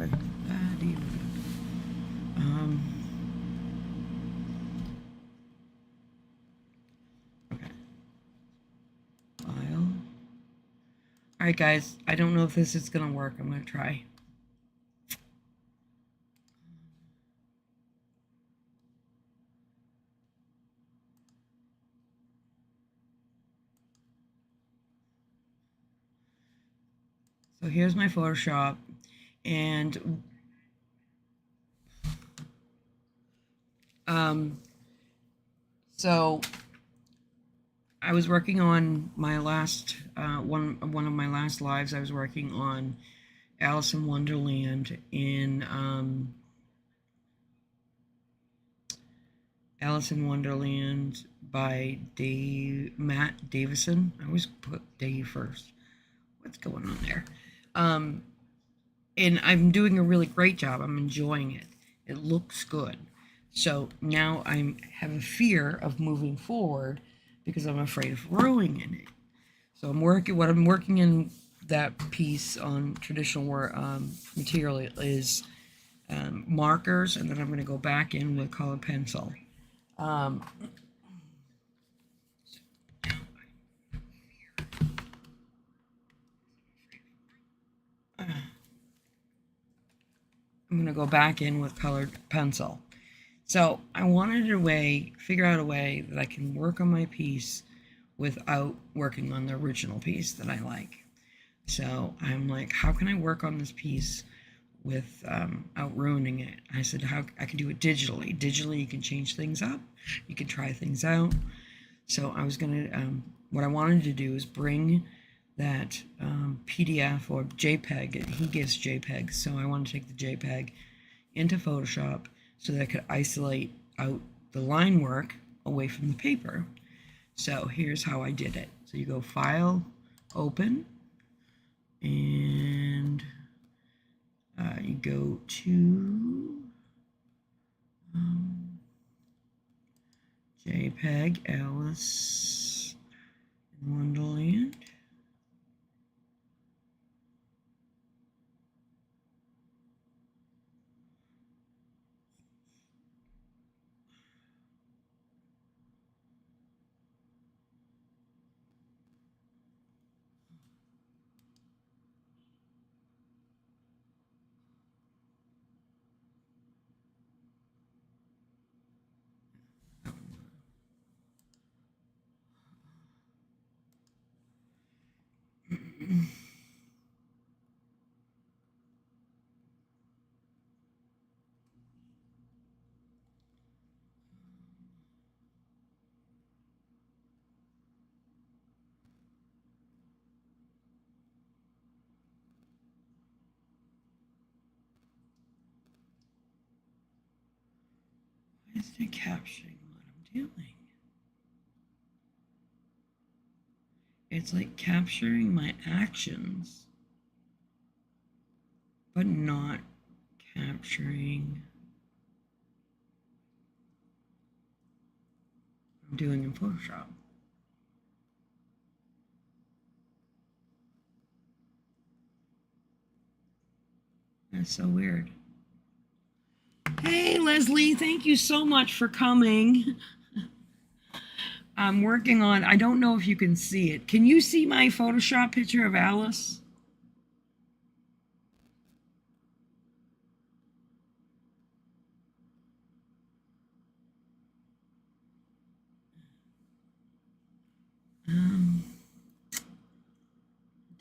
way. Okay. File. All right, guys. I don't know if this is gonna work. I'm gonna try. So here's my Photoshop, and so I was working on my last one of my last lives. I was working on Alice in Wonderland in Alice in Wonderland by Matt Davidson. I always put Dave first. What's going on there? And I'm doing a really great job. I'm enjoying it. It looks good. So now I have a fear of moving forward because I'm afraid of ruining it. So I'm working in that piece on traditional material is markers, and then I'm going to go back in with colored pencil. I'm going to go back in with colored pencil. So I wanted to figure out a way that I can work on my piece without working on the original piece that I like. So I'm like, how can I work on this piece without ruining it? I said, how I can do it digitally. Digitally, you can change things up. You can try things out. So I was going to, what I wanted to do is bring that PDF or JPEG. He gives JPEGs, so I want to take the JPEG into Photoshop so that I could isolate out the line work away from the paper. So here's how I did it. So you go File, Open, and you go to JPEG Alice in Wonderland. Why is it capturing what I'm doing? It's like capturing my actions, but not capturing what I'm doing in Photoshop. That's so weird. Hey, Leslie, thank you so much for coming. I'm working on, I don't know if you can see it. Can you see my Photoshop picture of Alice?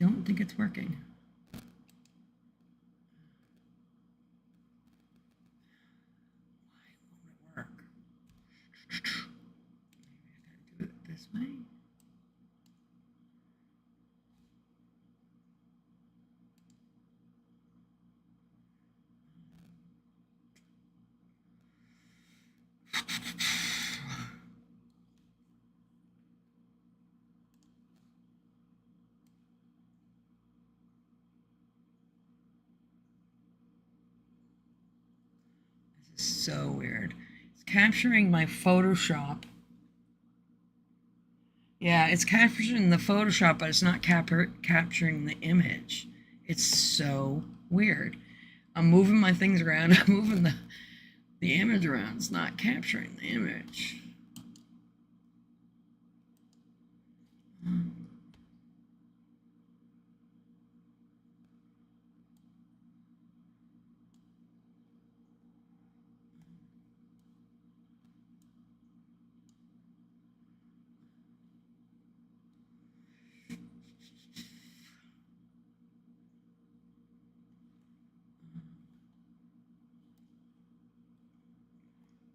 Don't think it's working. Why won't it work? Maybe I gotta do it this way. This is so weird. It's capturing my Photoshop. Yeah, it's capturing the Photoshop, but it's not capturing the image. It's so weird. I'm moving my things around. I'm moving the image around. It's not capturing the image.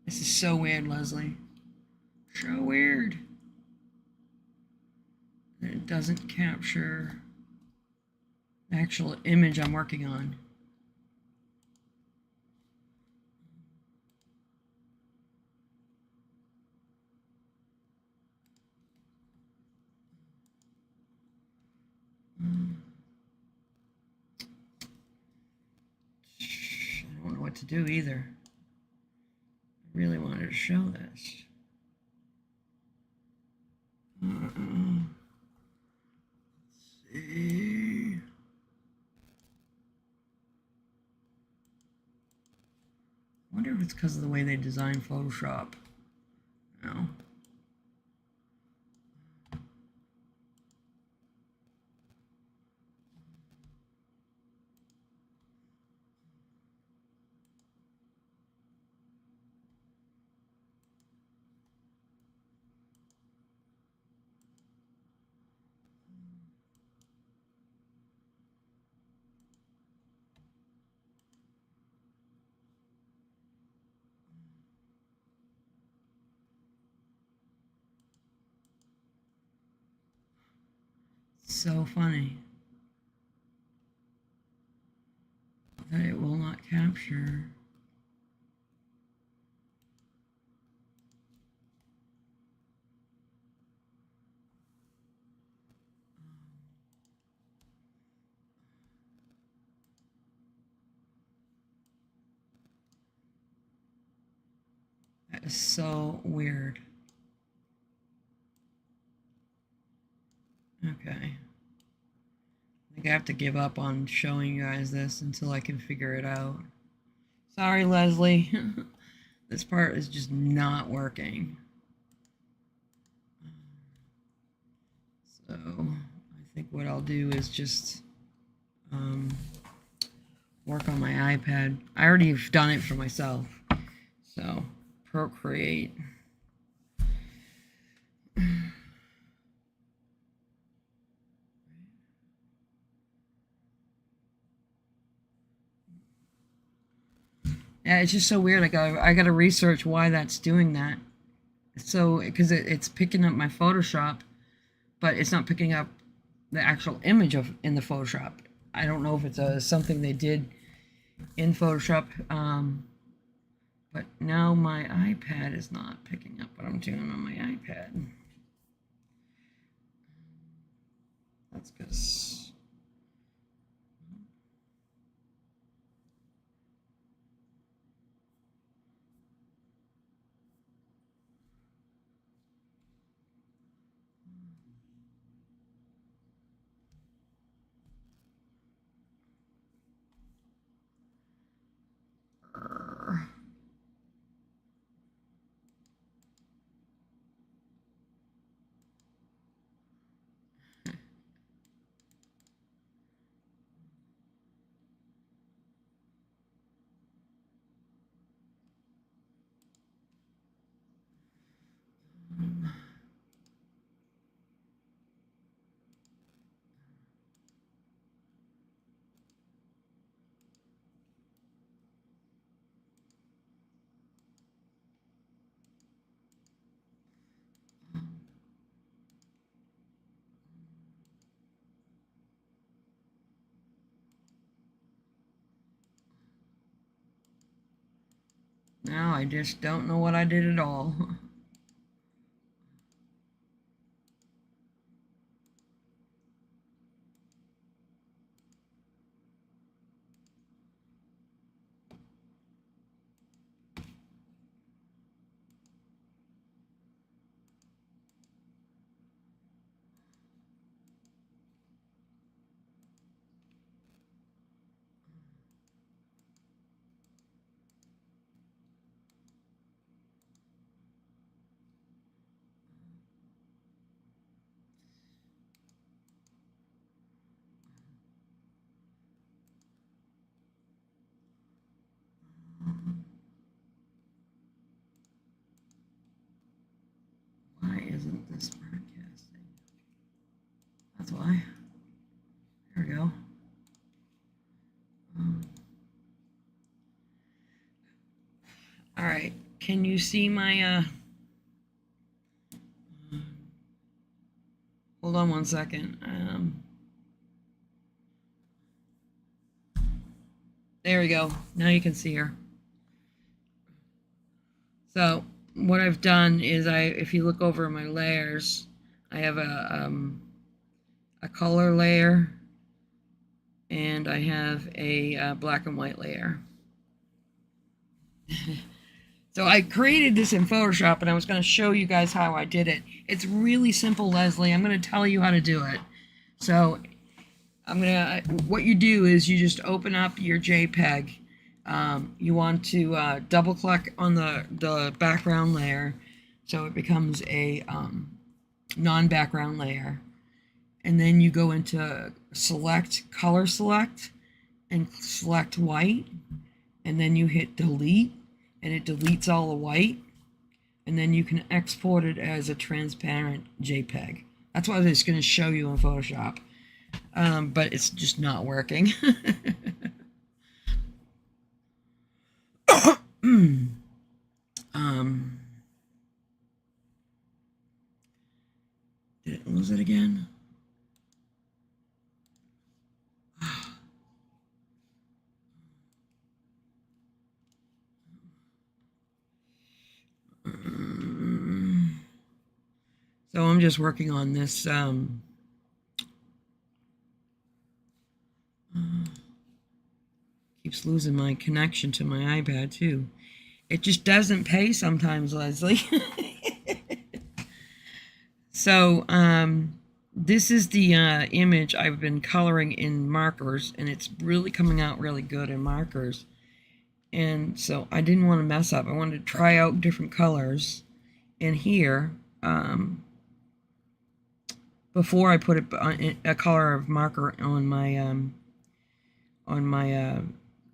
This is so weird, Leslie. So weird. It doesn't capture the actual image I'm working on. I don't know what to do either. I really wanted to show this. Let's see. I wonder if it's because of the way they design Photoshop. No. So funny that it will not capture. That is so weird. Okay. I think I have to give up on showing you guys this until I can figure it out. Sorry, Leslie. This part is just not working. So I think what I'll do is just work on my iPad. I already have done it for myself. So Procreate. Yeah, it's just so weird. Like I got to research why that's doing that. So because it's picking up my Photoshop, but it's not picking up the actual image of in the Photoshop. I don't know if it's something they did in Photoshop, but now my iPad is not picking up what I'm doing on my iPad. That's because now I just don't know what I did at all. isn't this broadcasting? That's why. There we go. All right. Can you see my hold on one second. There we go. Now you can see her. So what I've done is if you look over my layers, I have a color layer and I have a black and white layer. So I created this in Photoshop and I was going to show you guys how I did it. It's really simple, Leslie. I'm going to tell you how to do it. So what you do is you just open up your JPEG. You want to double click on the background layer so it becomes a non-background layer. And then you go into color select and select white. And then you hit delete and it deletes all the white. And then you can export it as a transparent JPEG. That's what it's going to show you in Photoshop. But it's just not working. Did it lose it again? So I'm just working on this. Keeps losing my connection to my iPad too. It just doesn't pay sometimes, Leslie. So this is the image I've been coloring in markers, and it's really coming out really good in markers. And so I didn't want to mess up. I wanted to try out different colors in here before I put a color of marker on my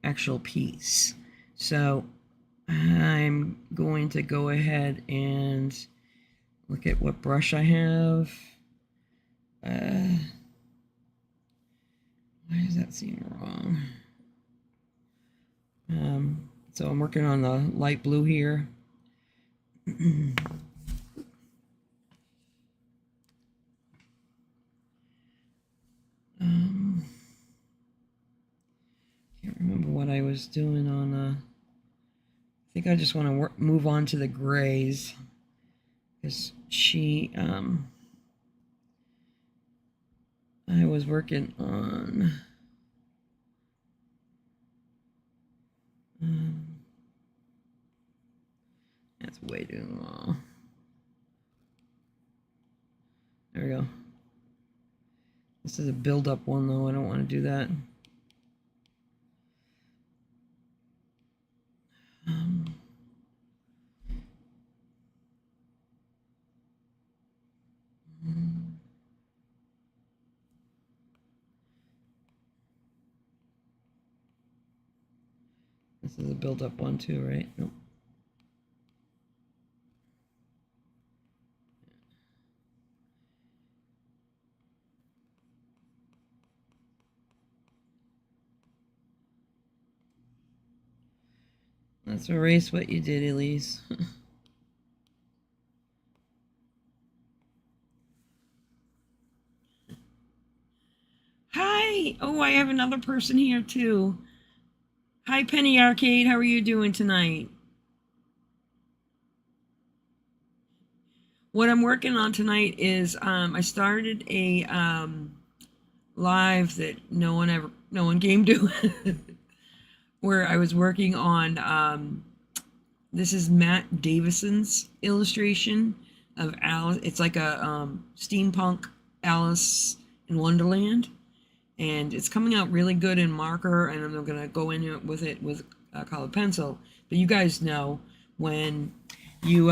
actual piece. So I'm going to go ahead and look at what brush I have. Why does that seem wrong? So I'm working on the light blue here. Can't remember what I was doing on. I think I just want to move on to the grays, because I was working on. That's way too long. There we go. This is a build-up one, though. I don't want to do that. This is a build-up one too, right? Nope. Let's erase what you did, Elise. Hi! Oh, I have another person here too. Hi, Penny Arcade. How are you doing tonight? What I'm working on tonight is I started a live that no one came to, where I was working on. This is Matt Davidson's illustration of Alice. It's like a steampunk Alice in Wonderland. And it's coming out really good in marker, and I'm going to go in with it with colored pencil. But you guys know when you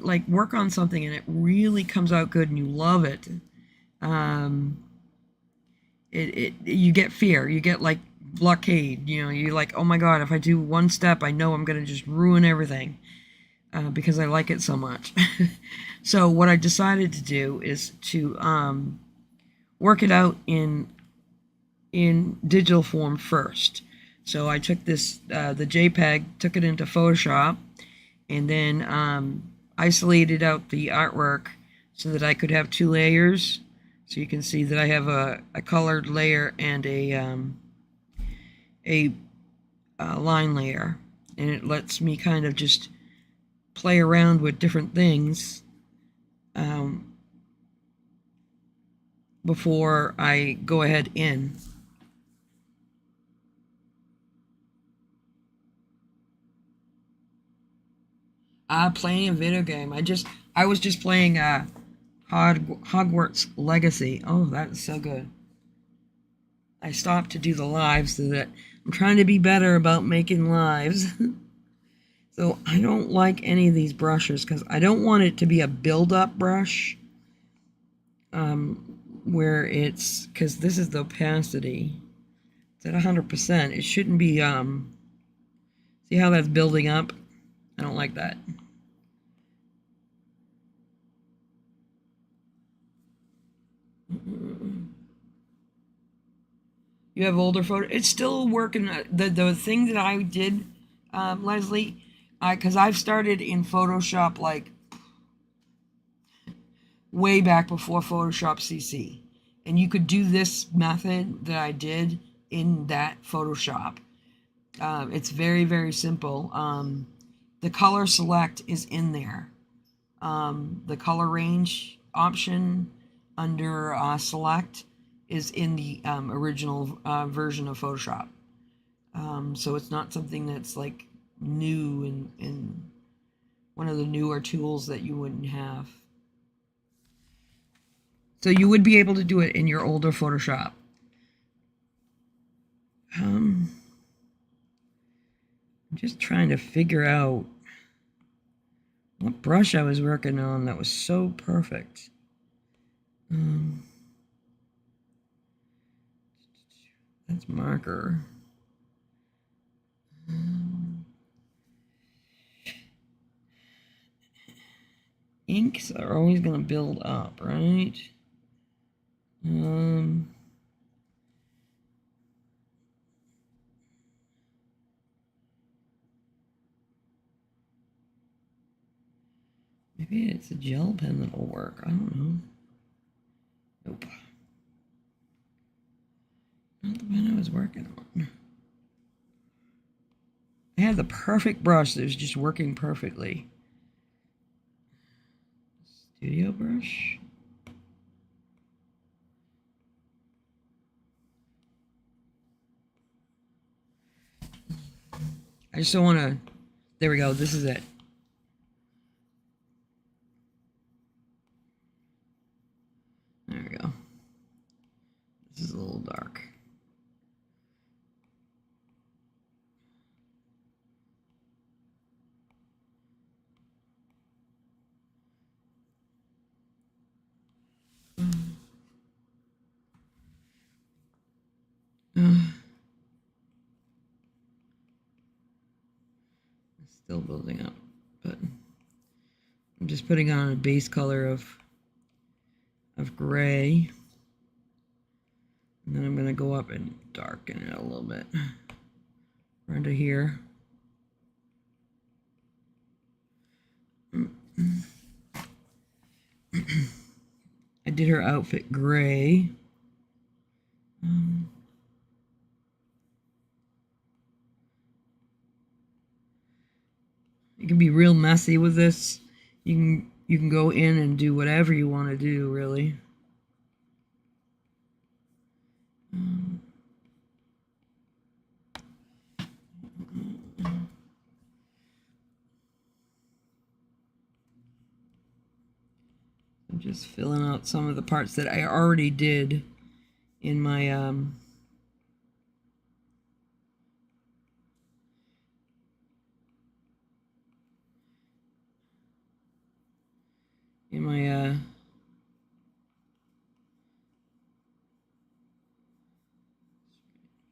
like work on something and it really comes out good and you love it, you get fear. You get like blockade. You know, you're like, oh my God, if I do one step, I know I'm going to just ruin everything. because I like it so much. So what I decided to do is to work it out in digital form first. So I took this, the JPEG, took it into Photoshop, and then isolated out the artwork so that I could have two layers. So you can see that I have a colored layer and a line layer, and it lets me kind of just play around with different things before I go ahead in. Playing a video game. I was just playing Hogwarts Legacy. Oh, that's so good. I stopped to do the lives so that I'm trying to be better about making lives. So I don't like any of these brushes because I don't want it to be a build-up brush. Where it's, because this is the opacity. It's at 100%. It shouldn't be, see how that's building up? I don't like that. You have older photos. It's still working. The thing that I did, Leslie, because I've started in Photoshop like way back before Photoshop CC, and you could do this method that I did in that Photoshop. It's very, very simple. The color select is in there. The color range option under select is in the original version of Photoshop. So it's not something that's like new and one of the newer tools that you wouldn't have. So you would be able to do it in your older Photoshop. I'm just trying to figure out what brush I was working on that was so perfect. That's marker. Inks are always going to build up, right? Maybe it's a gel pen that will work. I don't know. Nope. Not the pen I was working on. I had the perfect brush that was just working perfectly. Studio brush. I just don't want to. There we go. This is it. There we go. This is a little dark. It's still building up, but I'm just putting on a base color of gray, and then I'm going to go up and darken it a little bit right to here. I did her outfit gray. You can be real messy with this. You can go in and do whatever you want to do, really. I'm just filling out some of the parts that I already did in my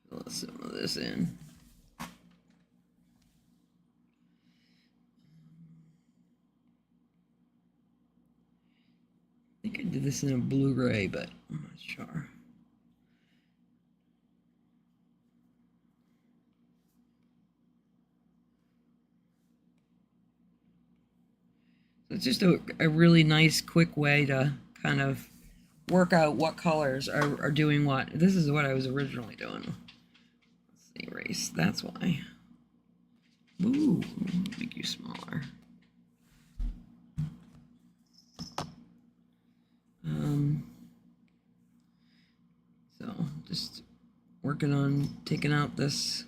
fill some of this in. think I did this in a blue-gray, but I'm not sure. So it's just a really nice, quick way to kind of work out what colors are doing what. This is what I was originally doing. Let's see, erase. That's why. Ooh, make you smaller. So just working on taking out this.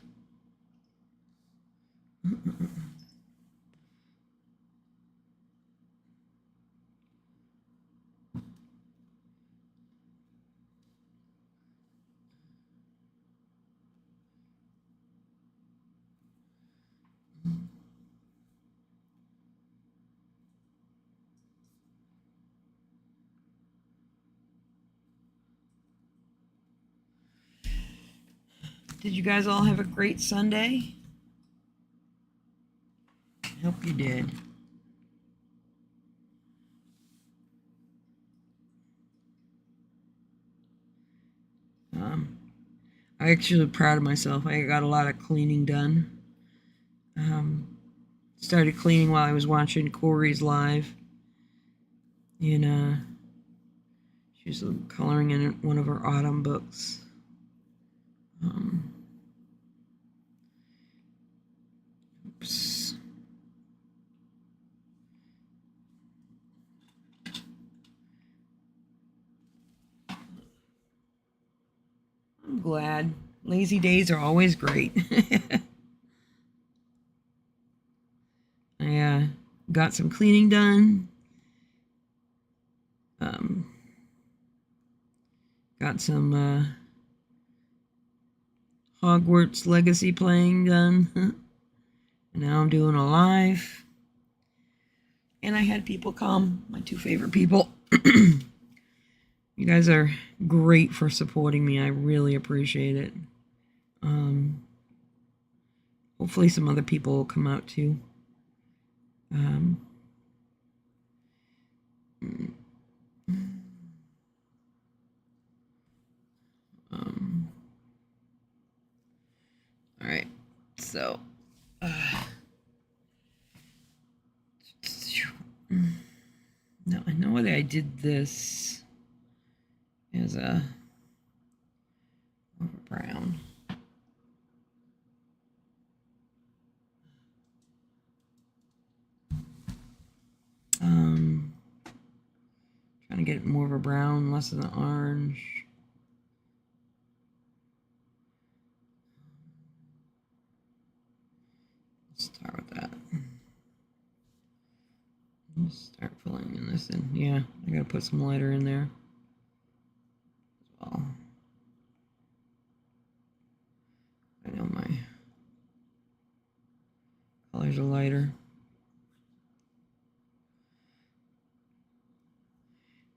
Did you guys all have a great Sunday? I hope you did. I actually proud of myself. I got a lot of cleaning done. Started cleaning while I was watching Corey's live. And she was coloring in one of her autumn books. Oops. I'm glad. Lazy days are always great. I got some cleaning done. Got some Hogwarts Legacy playing done. And now I'm doing a live. And I had people come, my two favorite people. You guys are great for supporting me. I really appreciate it. Hopefully some other people will come out too. All right, so now I know that I did this as a brown. Trying to get more of a brown, less of an orange. Let's start with that. Just start filling in this in. Yeah, I gotta put some lighter in there as well. I know my colors are lighter.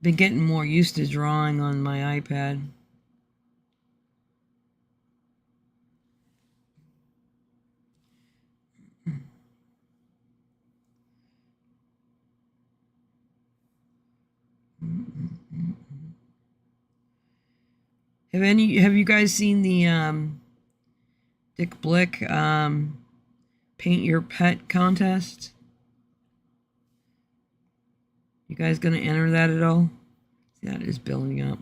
Been getting more used to drawing on my iPad. Have you guys seen the Dick Blick Paint Your Pet contest? You guys gonna enter that at all? See, that is building up.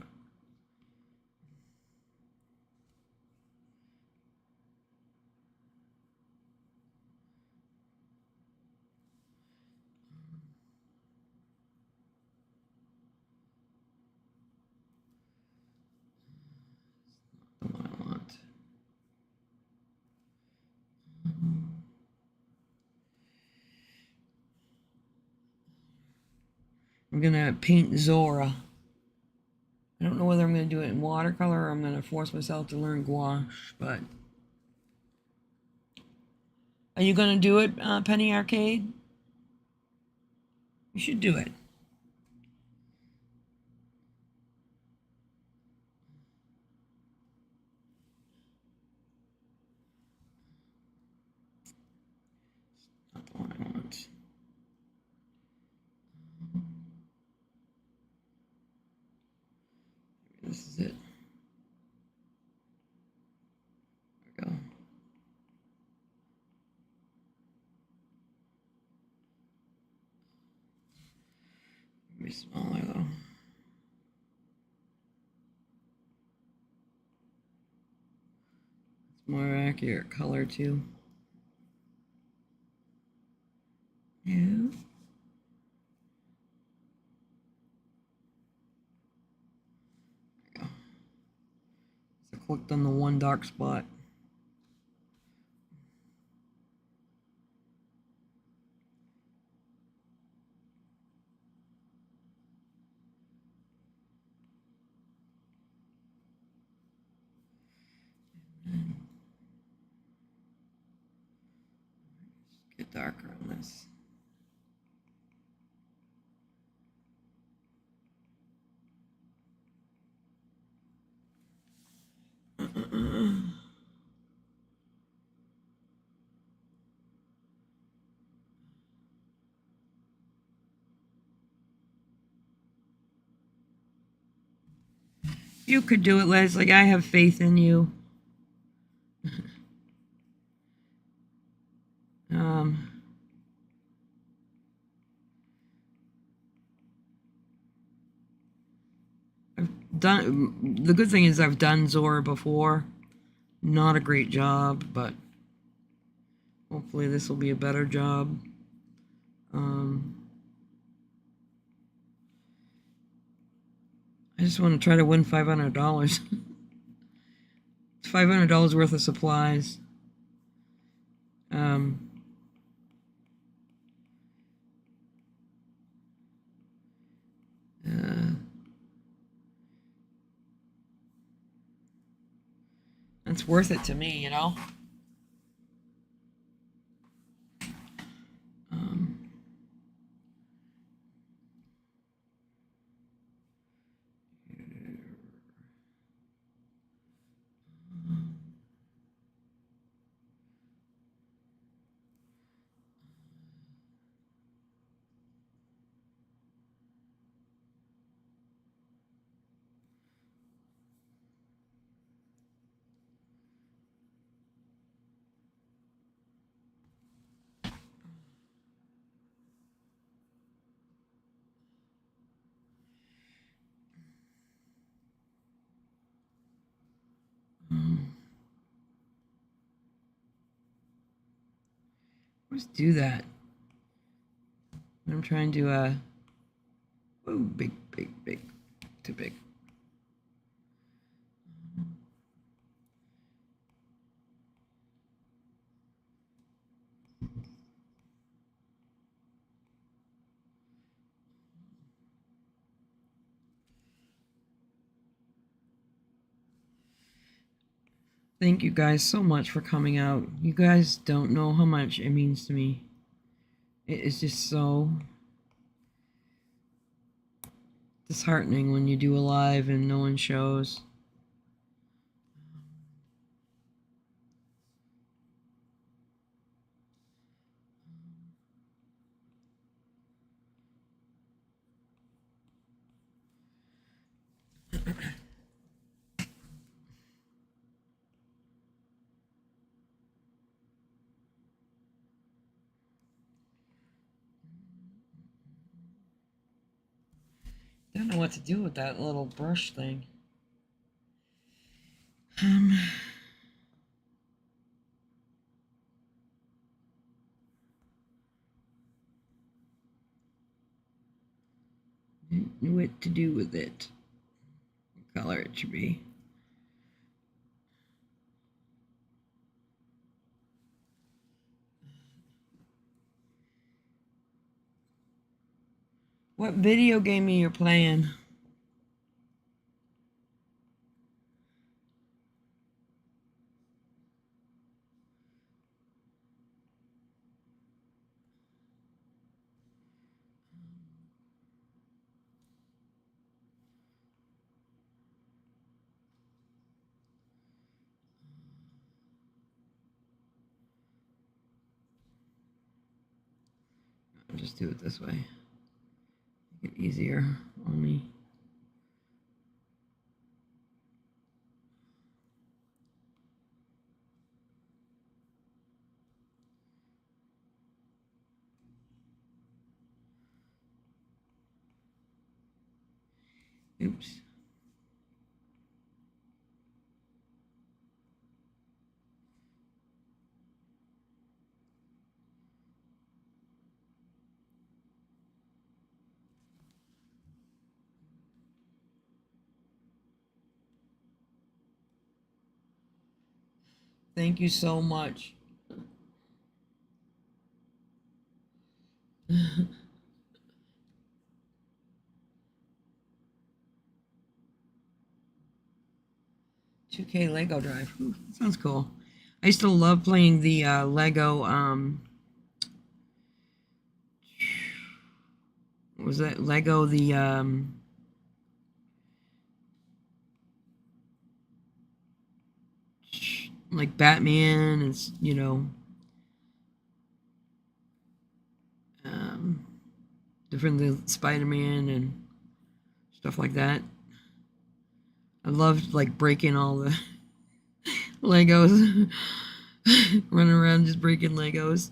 Not the one I want. I'm gonna paint Zora. I don't know whether I'm gonna do it in watercolor or I'm gonna force myself to learn gouache, but are you gonna do it, Penny Arcade? You should do it. Not the one I want. this is it. There we go. Maybe smaller though. It's more accurate color too. Yeah. So I clicked on the one dark spot. Get darker on this. You could do it, Leslie. I have faith in you. I've done. The good thing is I've done Zora before. Not a great job, but hopefully this will be a better job. I just want to try to win $500. It's $500 worth of supplies. It's worth it to me, you know. Let's do that. I'm trying to oh, big, too big. Thank you guys so much for coming out. You guys don't know how much it means to me. It is just so disheartening when you do a live and no one shows. I don't know what to do with that little brush thing. Didn't know what to do with it. What color it should be. What video game are you playing? I'll just do it this way. Make it easier on me. Oops. Thank you so much. 2K Lego Drive. Ooh, that sounds cool. I used to love playing the Lego. What was that Lego? The like Batman and um, different Spider-Man and stuff like that. I loved like breaking all the Legos, running around just breaking Legos.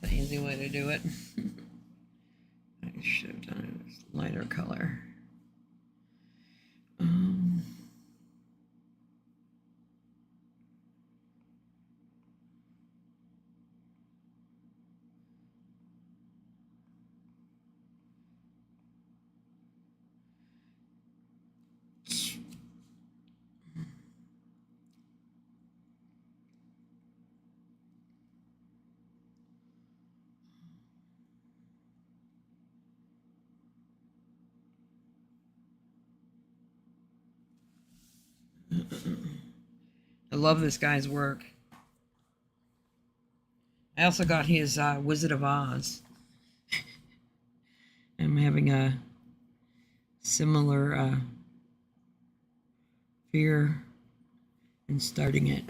That's an easy way to do it. I should have done a lighter color. I love this guy's work. I also got his Wizard of Oz. I'm having a similar fear in starting it.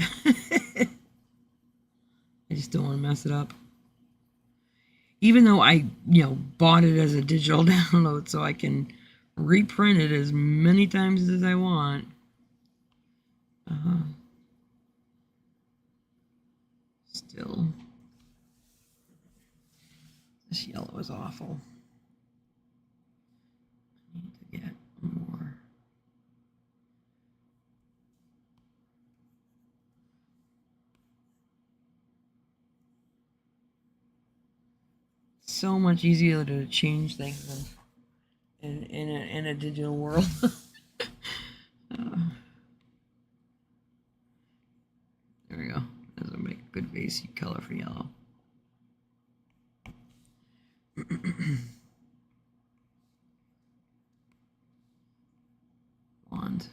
I just don't want to mess it up. Even though I, bought it as a digital download so I can reprint it as many times as I want. Still, this yellow is awful. I need to get more. So much easier to change things than in a digital world. There we go. That'll make a good basic color for yellow. Blonde.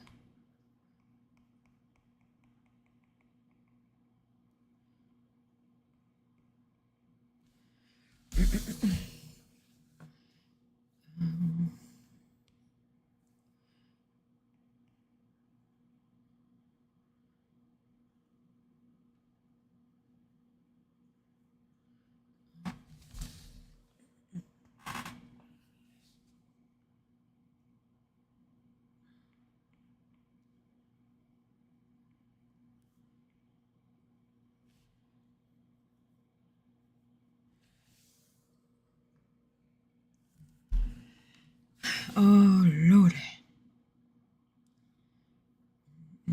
Oh, Lord. I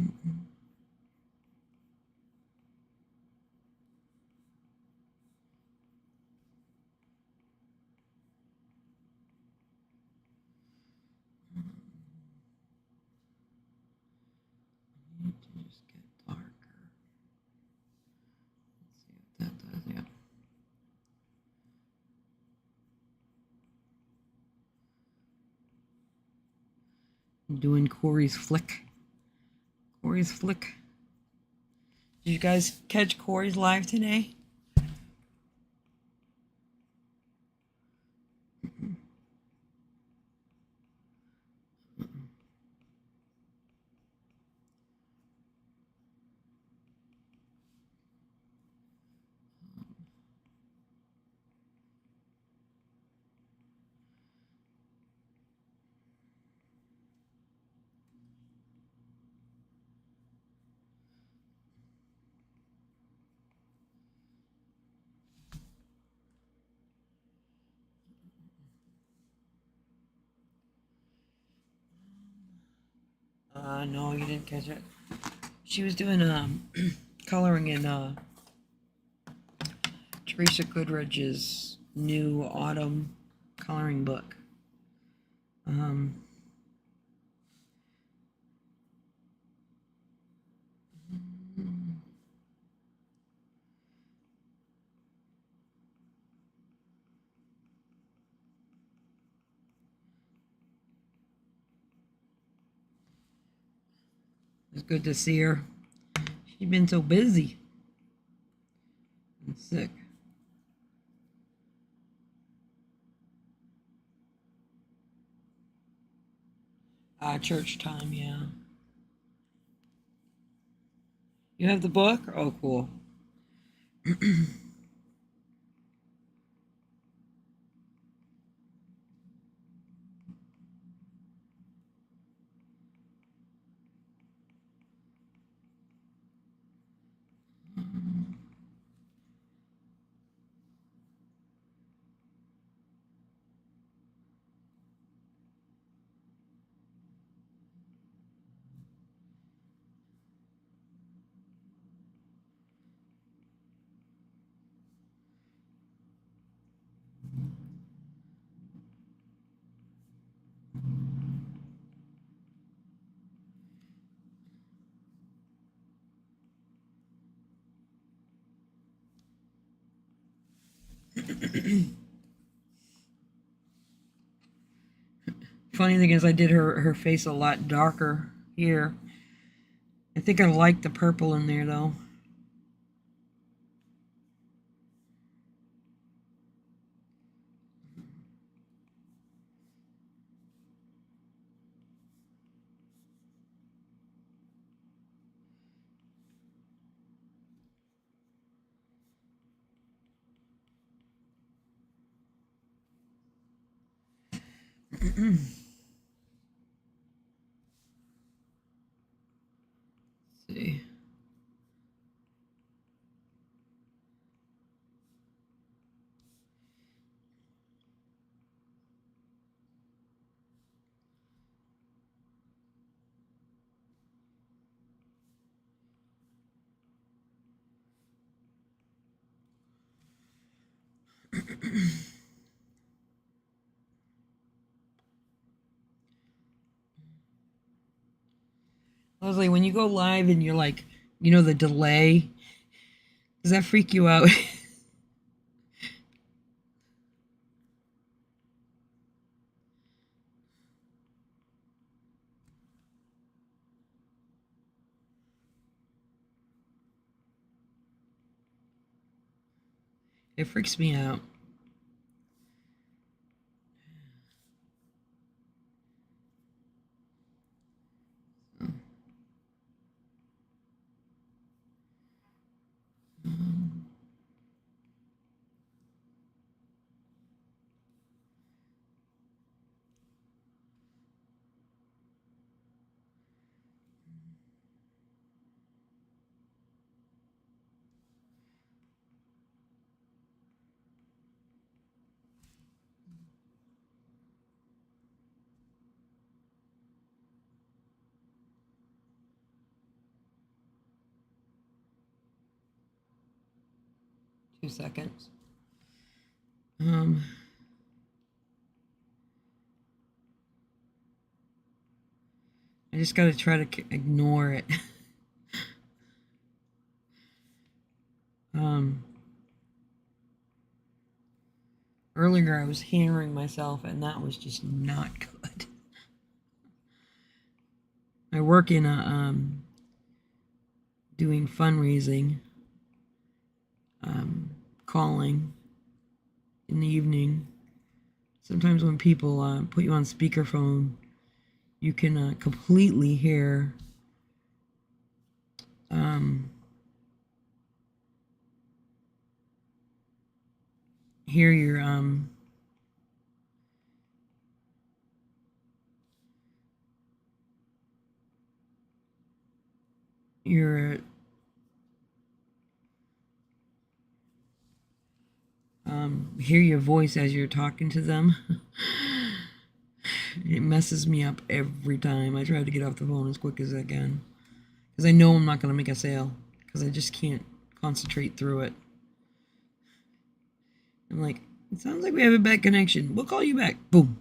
need to just get darker. Let's see what that does. Yeah. I'm doing Corey's flick. Corey's flick. Did you guys catch Corey's live today? No, you didn't catch it. She was doing coloring in Teresa Goodridge's new autumn coloring book. It's good to see her. She's been so busy and sick. Church time, yeah. You have the book? Oh, cool. Funny thing is, I did her face a lot darker here. I think I like the purple in there, though. See. Leslie, when you go live and you're like, the delay, does that freak you out? It freaks me out. Oh. 2 seconds. I just gotta try to ignore it. Earlier I was hearing myself, and that was just not good. I work in a doing fundraising, calling in the evening. Sometimes when people put you on speakerphone, you can completely hear hear your hear your voice as you're talking to them. It messes me up every time I try to get off the phone as quick as I can. Because I know I'm not going to make a sale. Because I just can't concentrate through it. I'm like, it sounds like we have a bad connection. We'll call you back. Boom.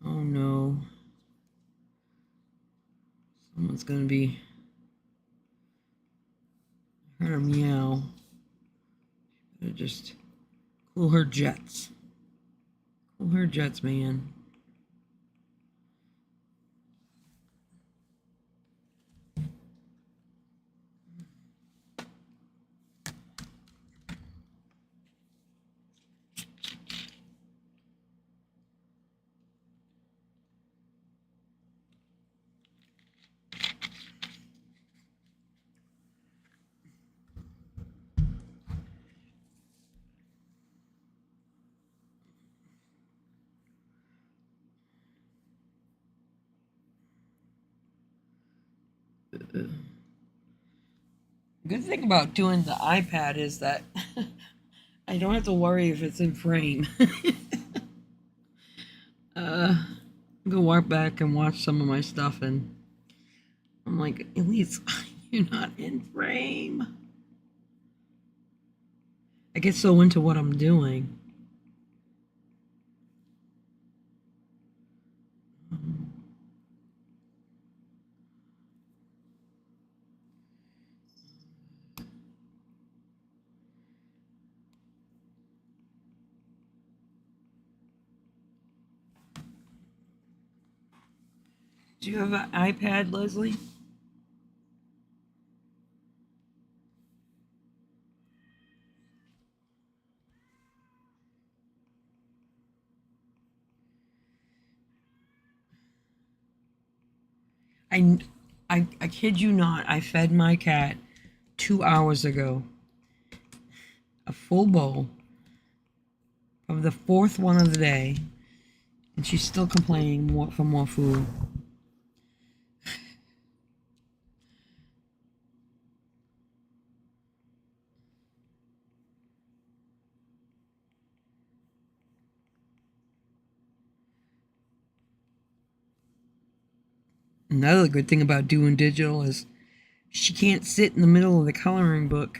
Oh no. Someone's gonna be heard her meow. Better just cool her jets. Cool her jets, man. Good thing about doing the iPad is that I don't have to worry if it's in frame. Go walk back and watch some of my stuff, and I'm like, at least you're not in frame. I get so into what I'm doing. Do you have an iPad, Leslie? I kid you not, I fed my cat 2 hours ago a full bowl of the fourth one of the day, and she's still complaining for more food. Another good thing about doing digital is she can't sit in the middle of the coloring book.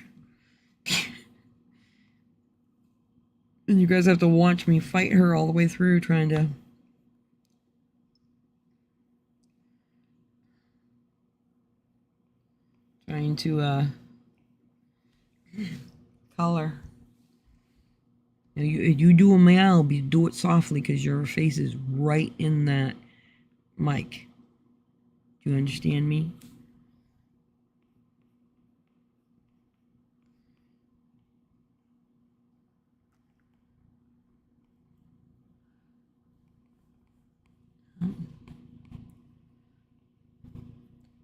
And you guys have to watch me fight her all the way through trying to color. You do a meow, but you do it softly because your face is right in that mic. Do you understand me?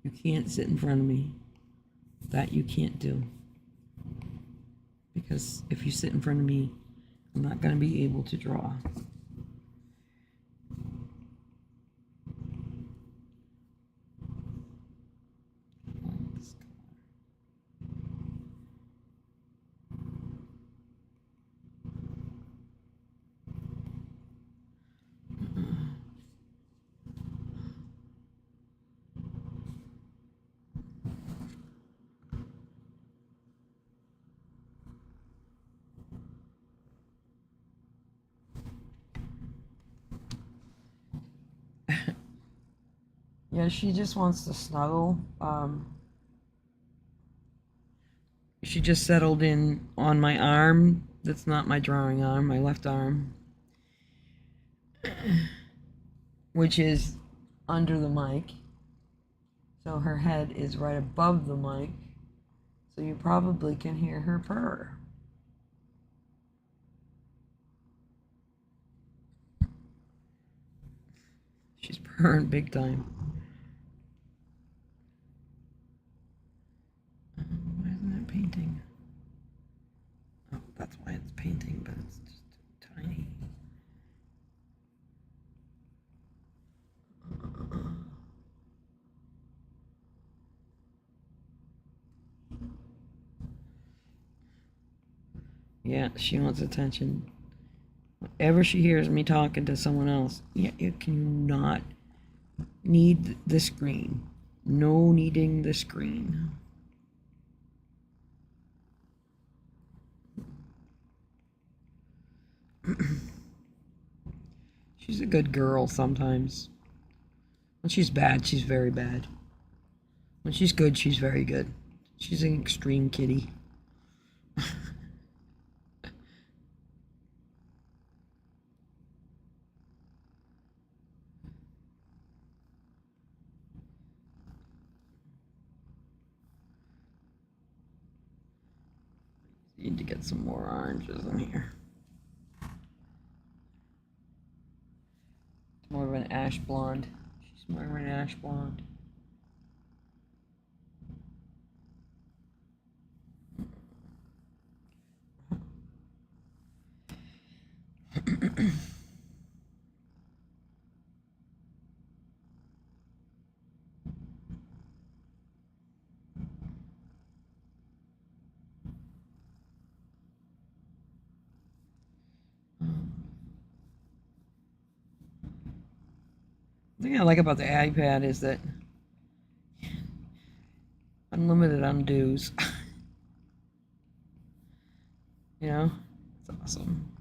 You can't sit in front of me. That you can't do. Because if you sit in front of me, I'm not going to be able to draw. Yeah, she just wants to snuggle. She just settled in on my arm. That's not my drawing arm, my left arm. Which is under the mic. So her head is right above the mic. So you probably can hear her purr. She's purring. burn big time. Why isn't that painting? Oh, that's why it's painting, but it's just tiny. Yeah, she wants attention. Whenever she hears me talking to someone else, yeah, you cannot need the screen. No needing the screen. She's a good girl sometimes. When she's bad, she's very bad. When she's good, she's very good. She's an extreme kitty. Need to get some more oranges in here. It's more of an ash blonde. She's more of an ash blonde. The thing I like about the iPad is that unlimited undos. You know, it's awesome.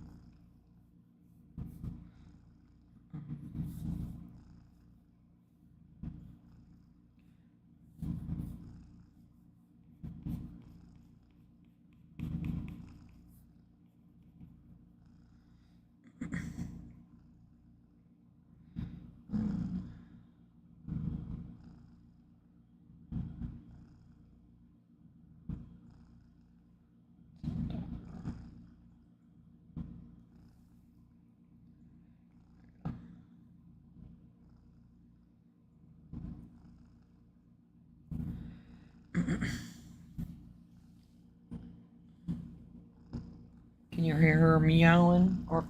Can you hear her meowing? Or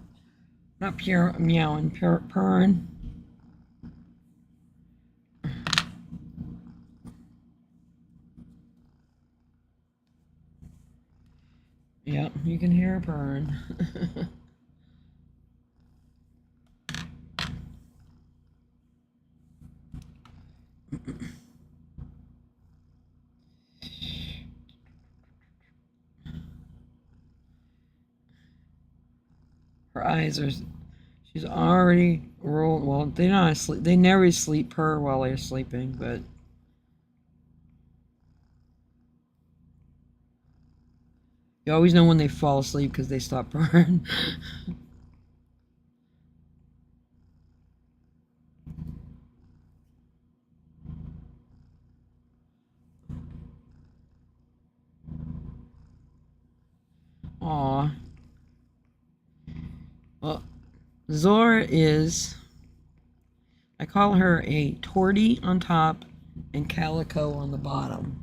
not pure meowing, purring? Yep, you can hear her purring. Her eyes are. She's already rolled. Well, they're not asleep. They never sleep purr while they're sleeping, but. You always know when they fall asleep because they stop purring. Aw. Well, Zora is. I call her a tortie on top and calico on the bottom.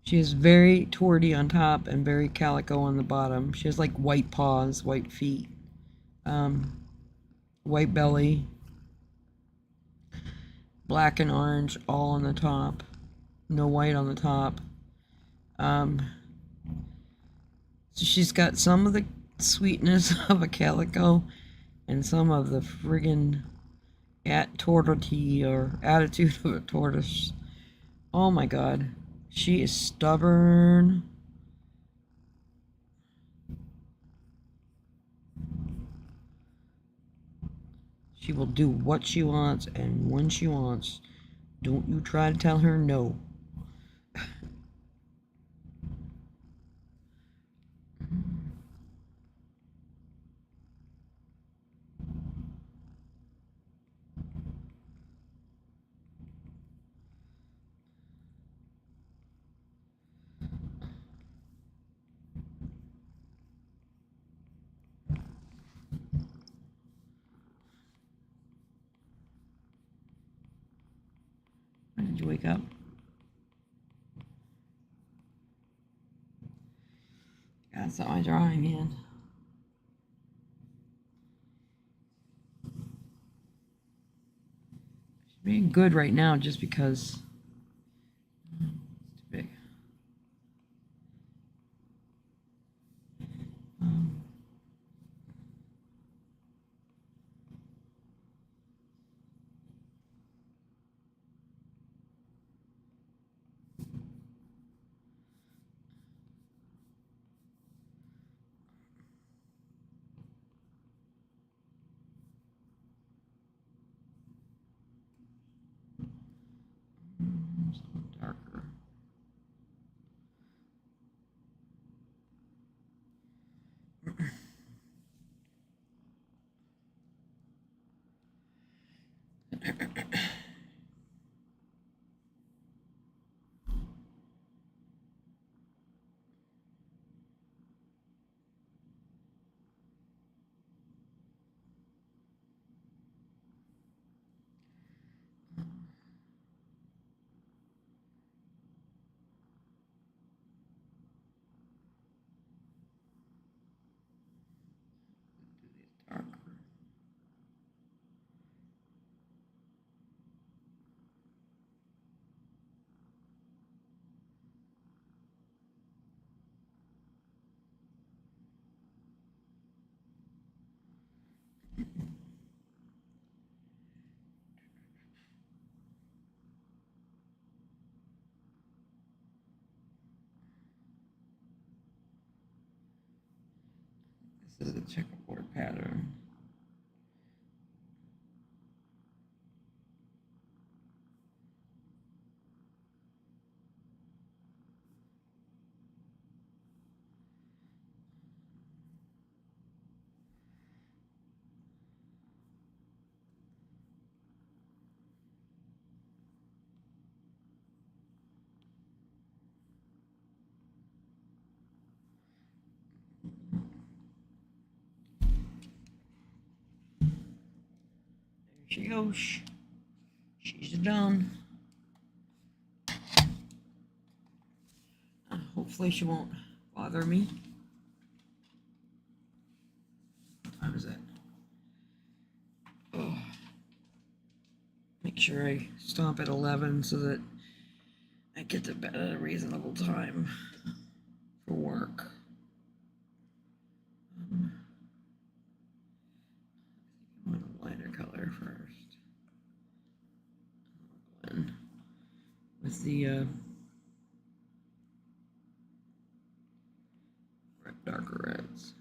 She is very tortie on top and very calico on the bottom. She has like white paws, white feet, white belly, black and orange all on the top, no white on the top. So she's got some of the sweetness of a calico and some of the friggin' tortoise or attitude of a tortoise. Oh my god. She is stubborn. She will do what she wants and when she wants. Don't you try to tell her no. Did you wake up? That's not my drawing hand. She's being good right now just because it's big. Darker. This is a checkerboard pattern. There she goes. She's done. Hopefully she won't bother me. What time is it? Oh. Make sure I stop at 11 so that I get to bed at a reasonable time for work. I want a lighter color first. With the darker reds.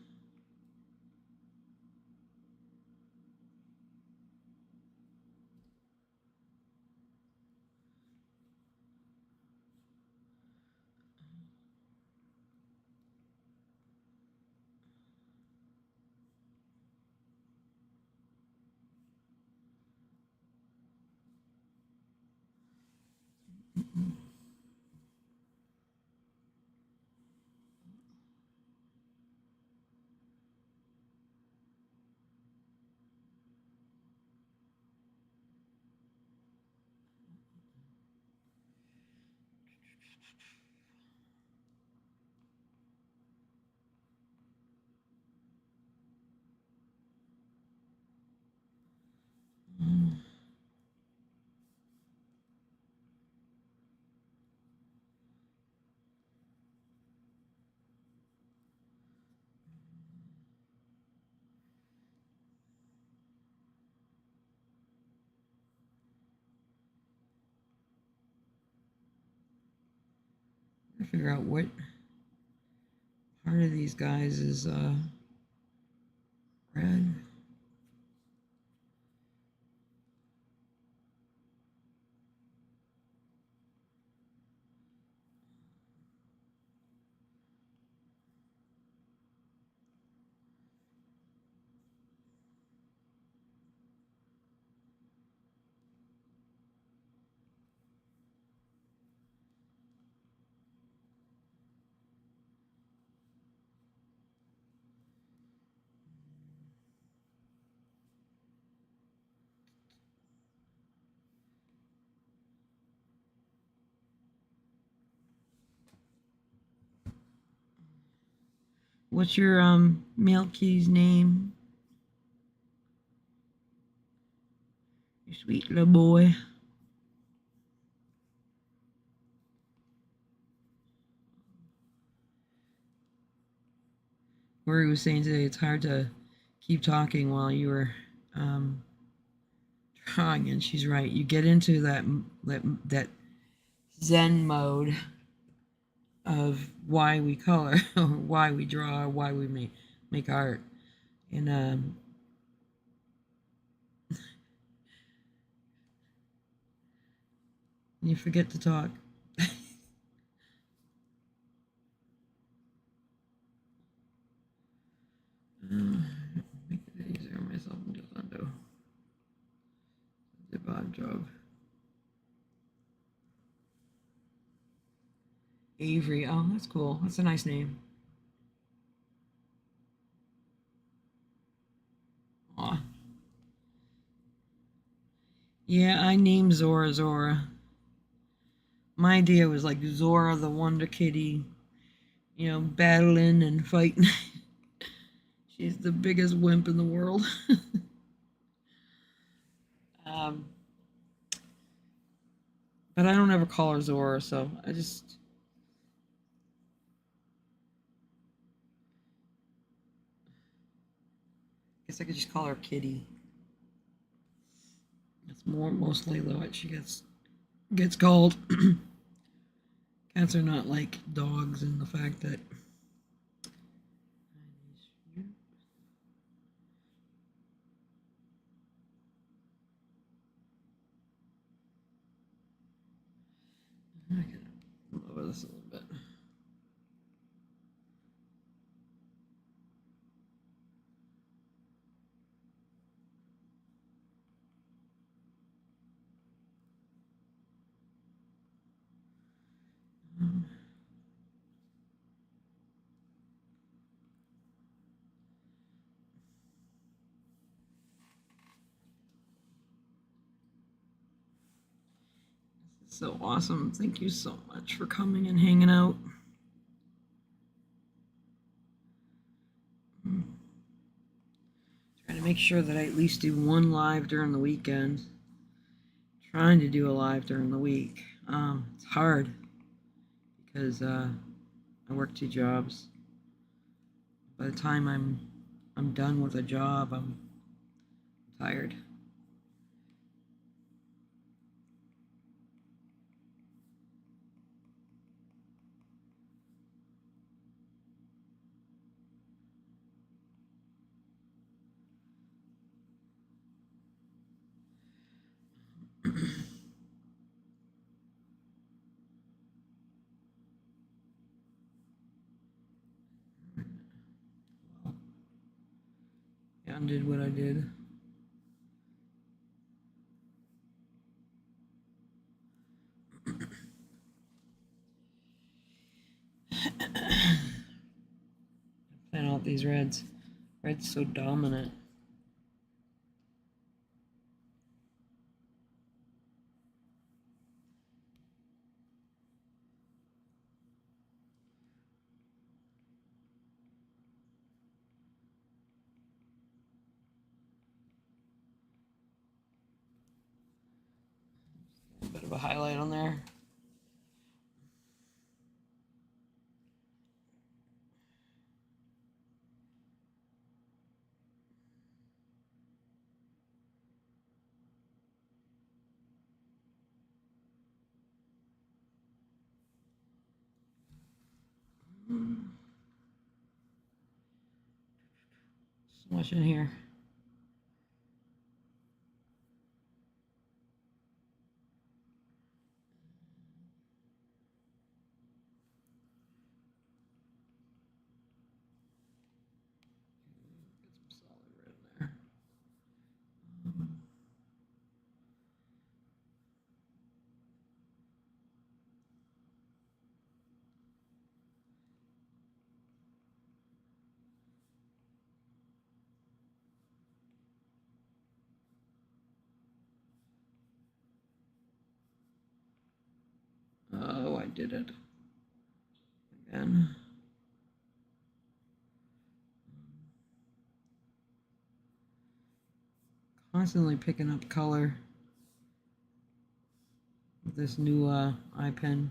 Figure out what part of these guys is red. What's your male kitty's name? You sweet little boy. Lori was saying today it's hard to keep talking while you were drawing, and she's right. You get into that Zen mode of why we color, or why we draw, or why we make art, and you forget to talk. Make it easier on myself and just undo. Did a bad job. Avery. Oh, that's cool. That's a nice name. Aw. Yeah, I named Zora Zora. My idea was like Zora the Wonder Kitty, battling and fighting. She's the biggest wimp in the world. um, but I don't ever call her Zora, so I guess I could just call her Kitty. That's mostly what she gets called. Cats are not like dogs in the fact that I can lower this a little bit. This is so awesome. Thank you so much for coming and hanging out. Trying to make sure that I at least do one live during the weekend. Trying to do a live during the week. It's hard because I work 2 jobs. By the time I'm done with a job, I'm tired. And did what I did. Plan out these reds. Red's so dominant. A bit of a highlight on there. So much in here. Get some solid red in there. Oh, I did it again. constantly picking up color with this new eye pen.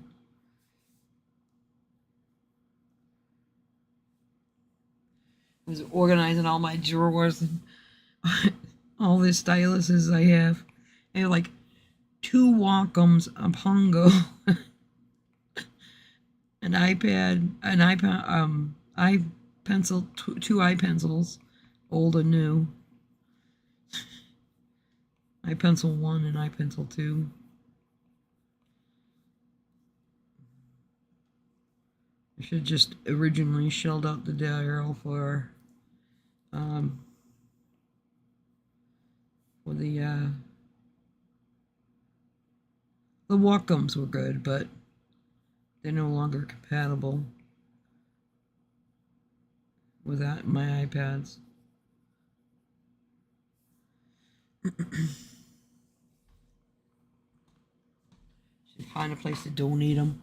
I was organizing all my drawers and all the styluses I have. I have like 2 Wacom's, a Pongo, an iPad, an iPad, eye pencil, 2 eye pencils, old and new. Eye pencil 1 and eye pencil 2. I should just originally shelled out the dial for the Wacoms were good, but they're no longer compatible with that my iPads. Should find a place to donate them.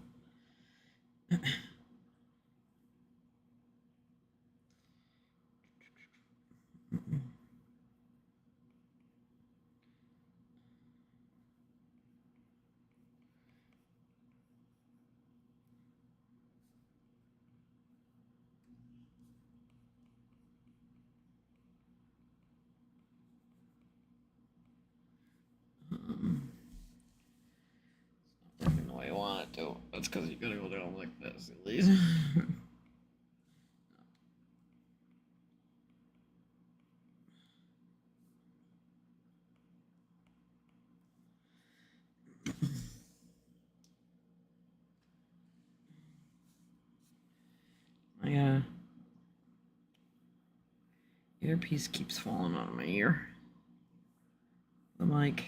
Working the way I want it to. That's because you gotta go down like this at least. My earpiece keeps falling out of my ear. The mic.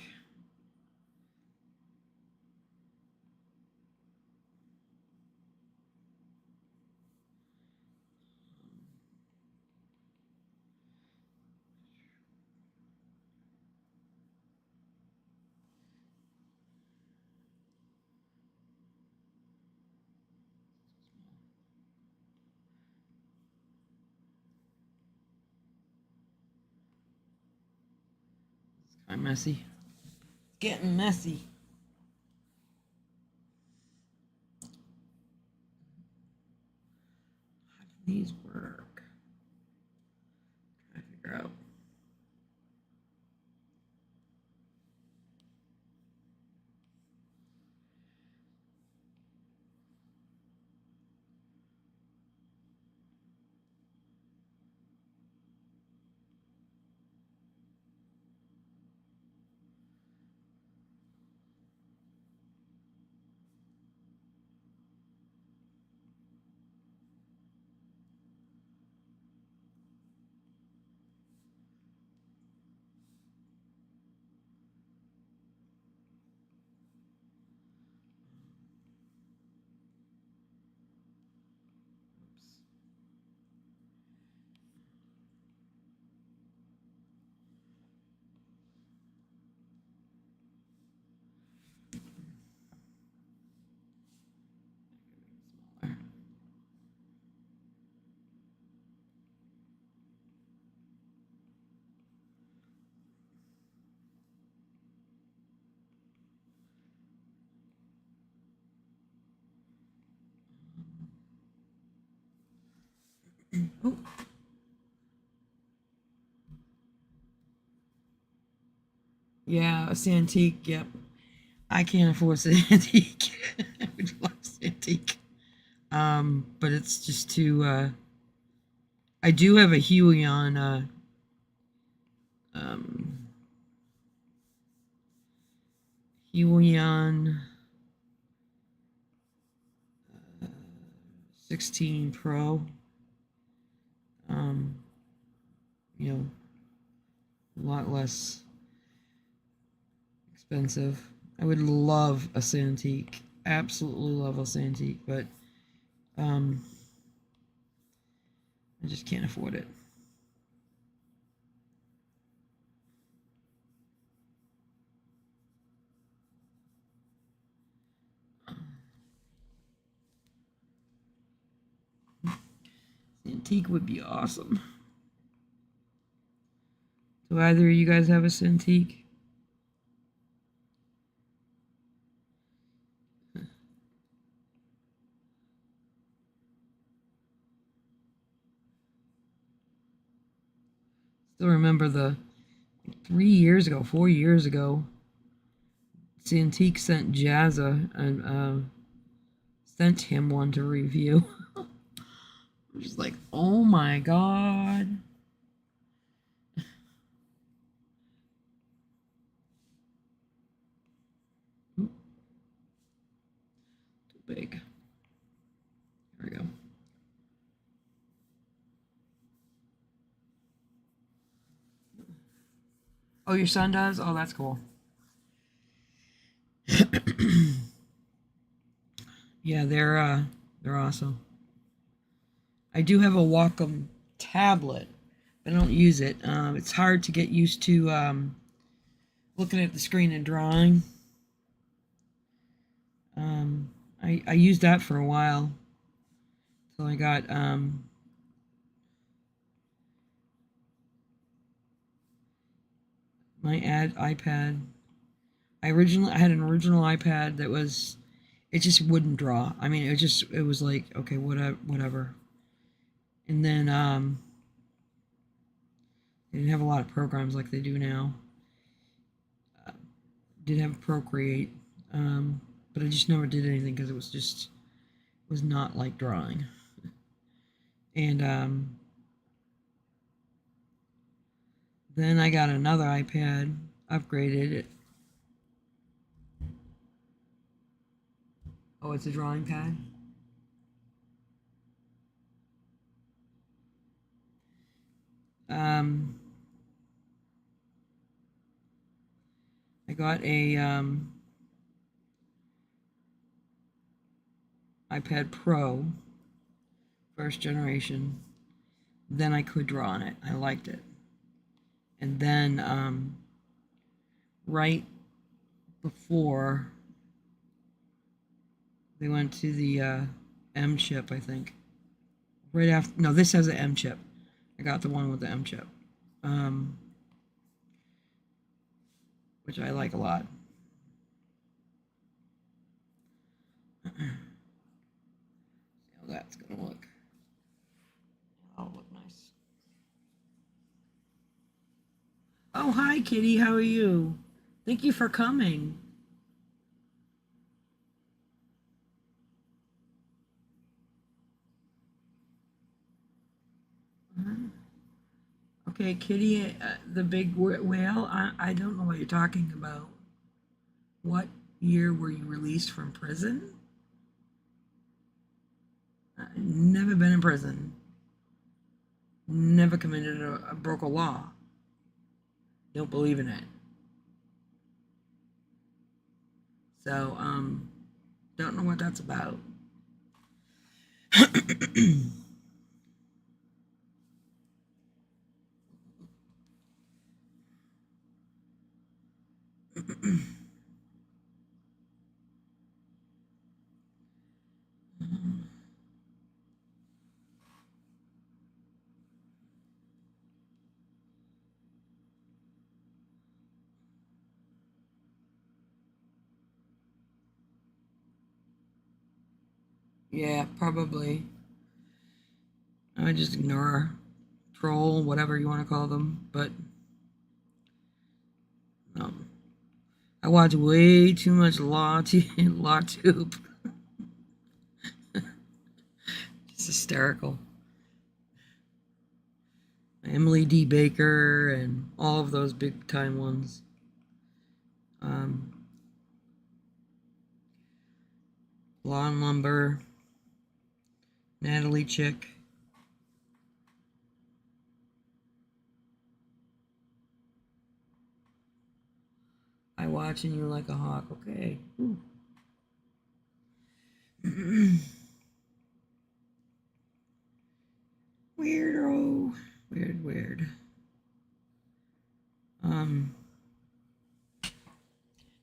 It's kind of messy. It's getting messy. How do these work? Try to figure out. Oh. Yeah, a Cintiq, yep. I can't afford Cintiq. I would love Cintiq. But it's just too, I do have a Huion, Huion 16 Pro. You know, a lot less expensive. I would love a Cintiq. Absolutely love a Cintiq, but I just can't afford it. Cintiq would be awesome. Do either of you guys have a Cintiq? Still remember the 3 years ago, 4 years ago, Cintiq sent Jazza and sent him one to review. I'm just like, oh my god. Ooh, too big. There we go. Oh, your son does? Oh, that's cool. Yeah, they're awesome. I do have a Wacom tablet. I don't use it. It's hard to get used to looking at the screen and drawing. I used that for a while till I got my iPad. I had an original iPad that was, it just wouldn't draw. I mean, it was like, okay, whatever. And then they didn't have a lot of programs like they do now. Did have Procreate, but I just never did anything because it was not like drawing. And then I got another iPad, upgraded it. Oh, it's a drawing pad? I got a iPad Pro, first generation. Then I could draw on it. I liked it. And then right before they went to the M chip, I think. Right after, no, this has an M chip. I got the one with the M chip, which I like a lot. See how that's gonna look. That'll look nice. Oh, hi, Kitty. How are you? Thank you for coming. Okay, Kitty, the big whale. I don't know what you're talking about. What year were you released from prison? Never been in prison. Never committed broke a law. Don't believe in it. So, don't know what that's about. Yeah, probably. I just ignore, troll, whatever you want to call them. But I watch way too much LawTube. It's hysterical. Emily D. Baker and all of those big time ones. Lawn Lumber, Natalie Chick. I watch and you like a hawk. Okay. Weirdo. Weird.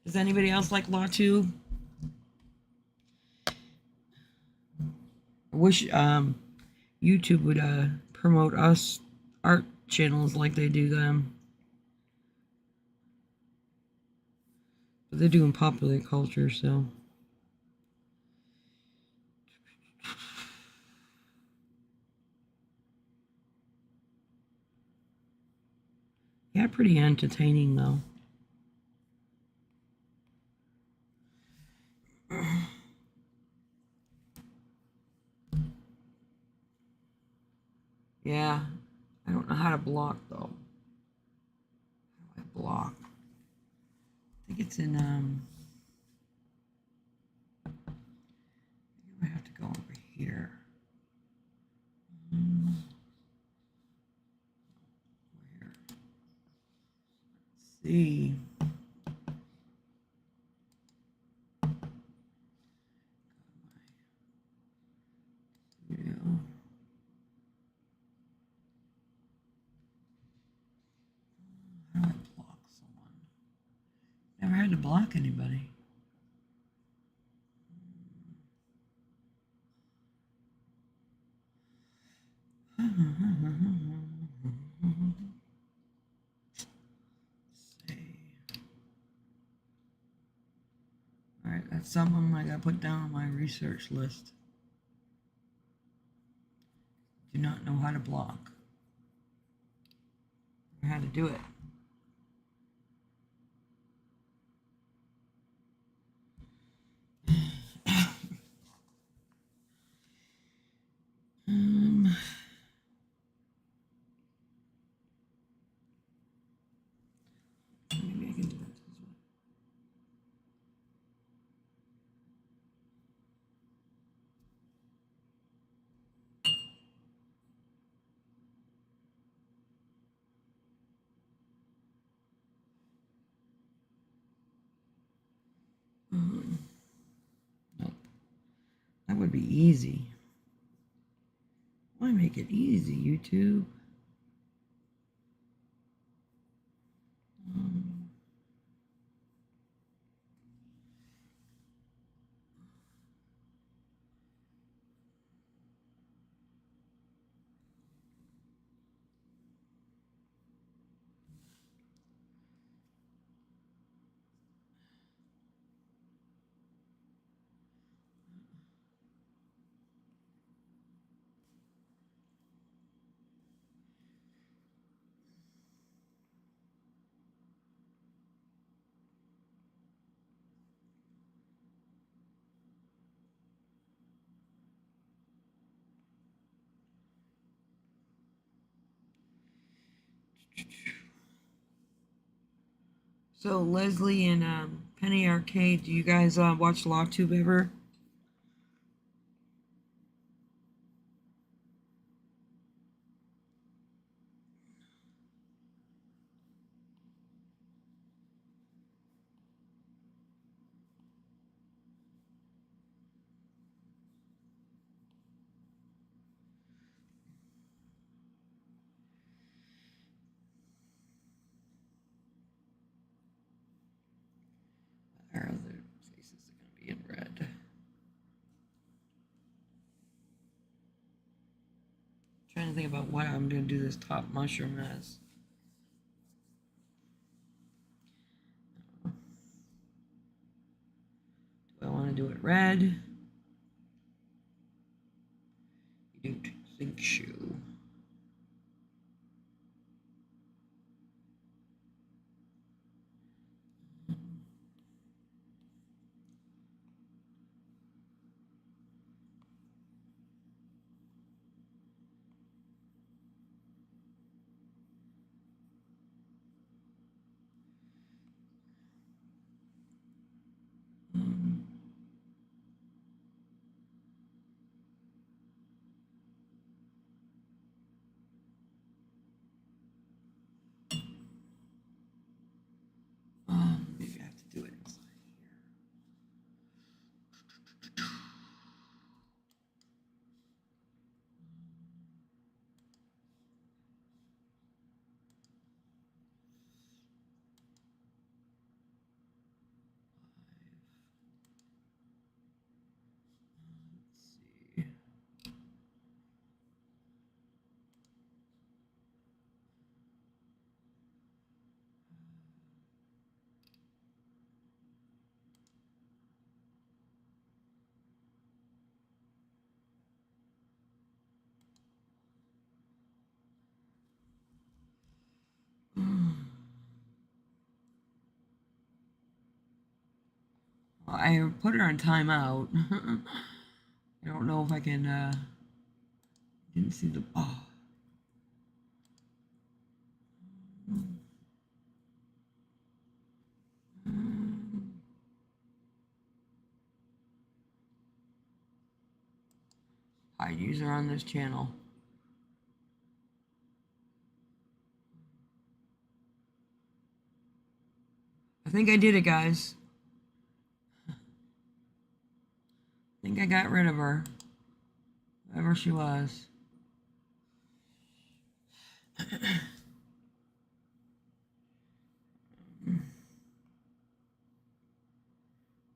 Does anybody else like LawTube? I wish YouTube would promote us art channels like they do them. they're doing popular culture, so. Yeah, pretty entertaining though. Yeah, I don't know how to block though. How do I block? I think it's in I have to go over here. Where? Let's see. Yeah. How do I block someone? Never had to block anybody. Alright, that's something I gotta put down on my research list. Do not know how to block. Or how to do it. Maybe I can do that as well. Nope. That would be easy. Why make it easy, YouTube? So Leslie and Penny Arcade, do you guys watch LawTube ever? Our other faces are going to be in red. Trying to think about what I'm going to do this top mushroom as. Do I want to do it red? You don't think so. I put her on timeout. I don't know if I can, didn't see the, oh. Hide user on this channel. I think I did it, guys. I think I got rid of her. Whoever she was. That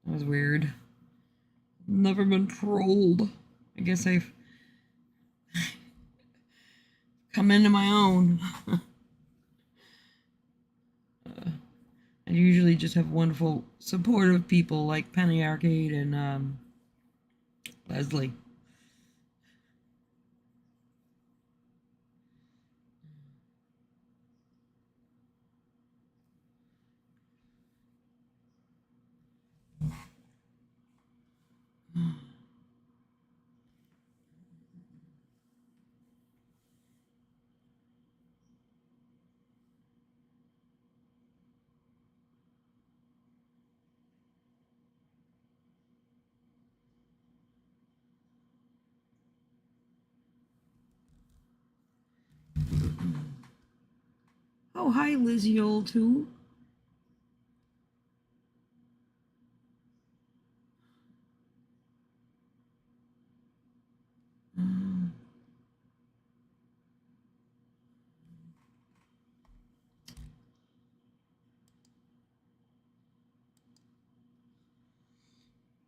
was weird. Never been trolled. I guess I've come into my own. I usually just have wonderful, supportive people like Penny Arcade and Leslie. Oh, hi, Lizzie old too.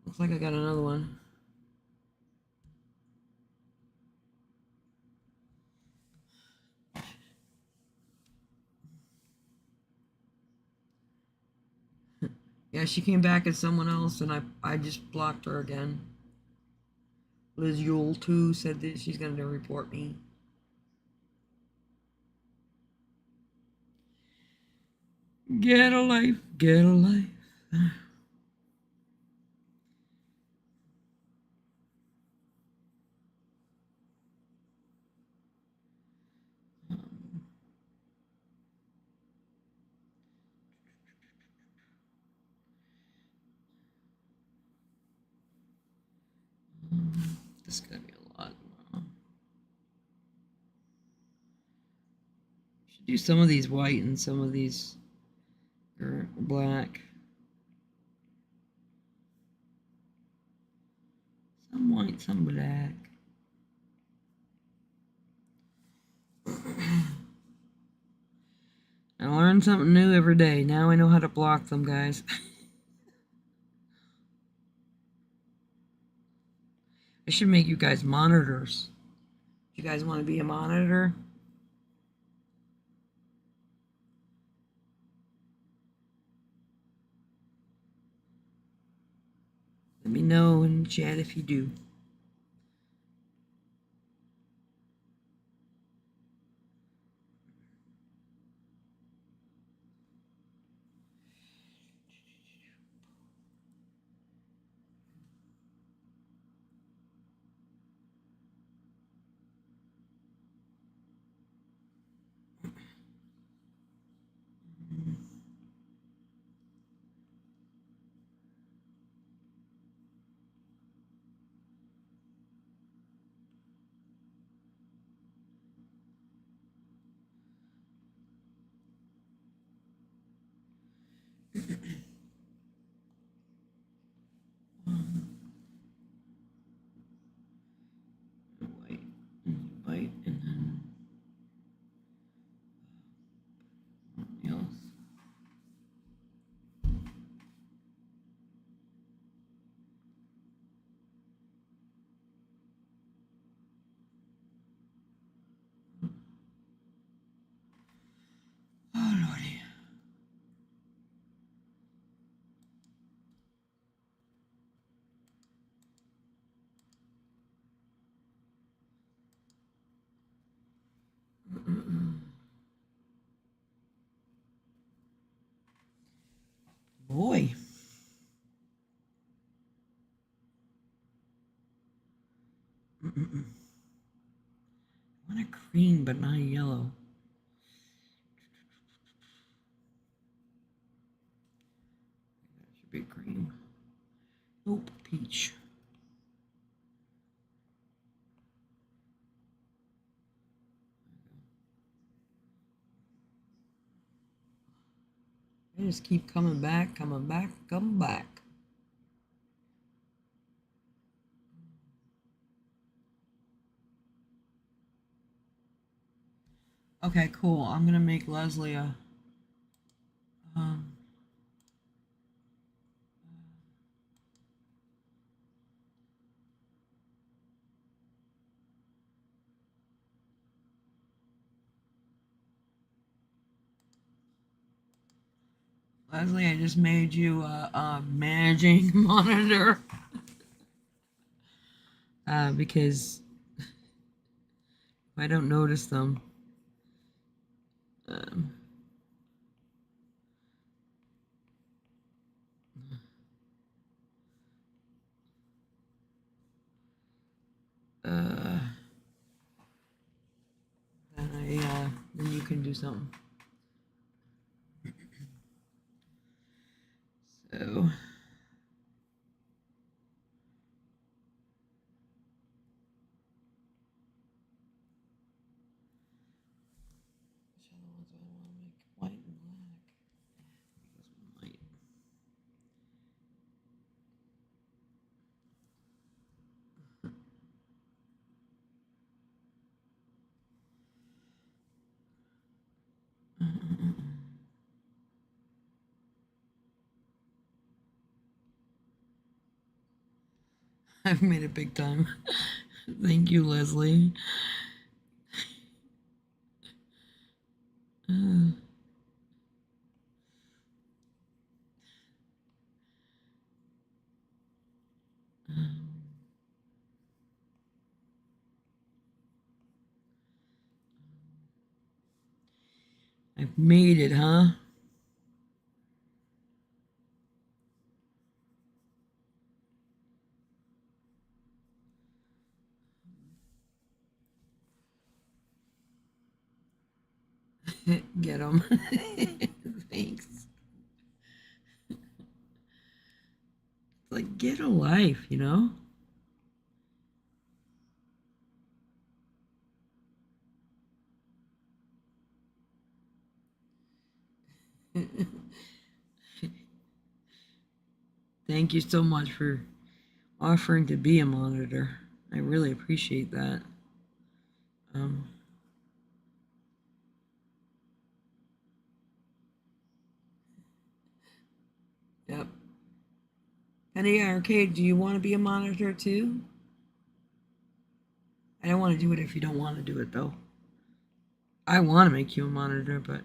Looks like I got another one. Yeah, she came back as someone else, and I just blocked her again. Liz Yule too said that she's going to report me. Get a life, get a life. This is going to be a lot. Should do some of these white and some of these are black. Some white, some black. I learn something new every day. Now I know how to block them, guys. I should make you guys monitors. You guys want to be a monitor? Let me know in the chat if you do. White, white, and then something else. Oh, Lordy. Boy. green, but not yellow. That should be green. Nope, peach. I just keep coming back, coming back, coming back. Okay, cool. I'm gonna make Leslie a Leslie, I just made you a managing monitor because if I don't notice them, um, then then you can do something. So. White and black. I've made it big time. Thank you, Leslie. I've made it, huh? Get them. Thanks. Like, get a life, you know? Thank you so much for offering to be a monitor. I really appreciate that. Yep. Penny Arcade, do you want to be a monitor too? I don't want to do it if you don't want to do it though. I want to make you a monitor, but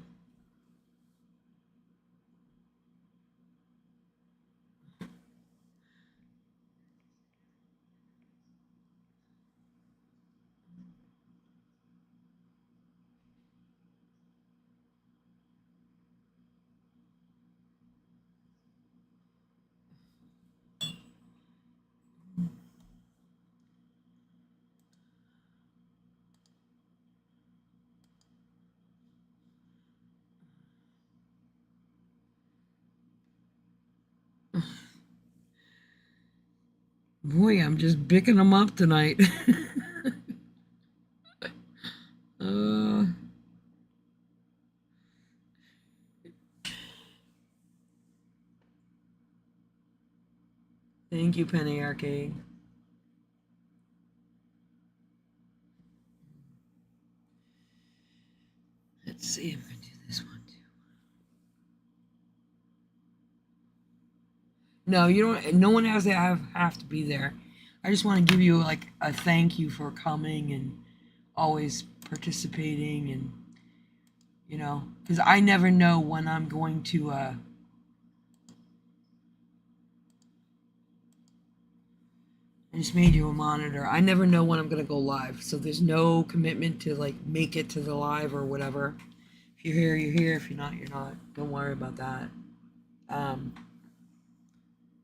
boy, I'm just picking them up tonight. uh, Thank you, Penny Arcade. Let's see if I can do this one too. No, you don't. No one has to have to be there. I just want to give you like a thank you for coming and always participating, and because I never know when I'm going to. I just made you a monitor. I never know when I'm gonna go live, so there's no commitment to like make it to the live or whatever. If you're here, you're here. If you're not, you're not. Don't worry about that.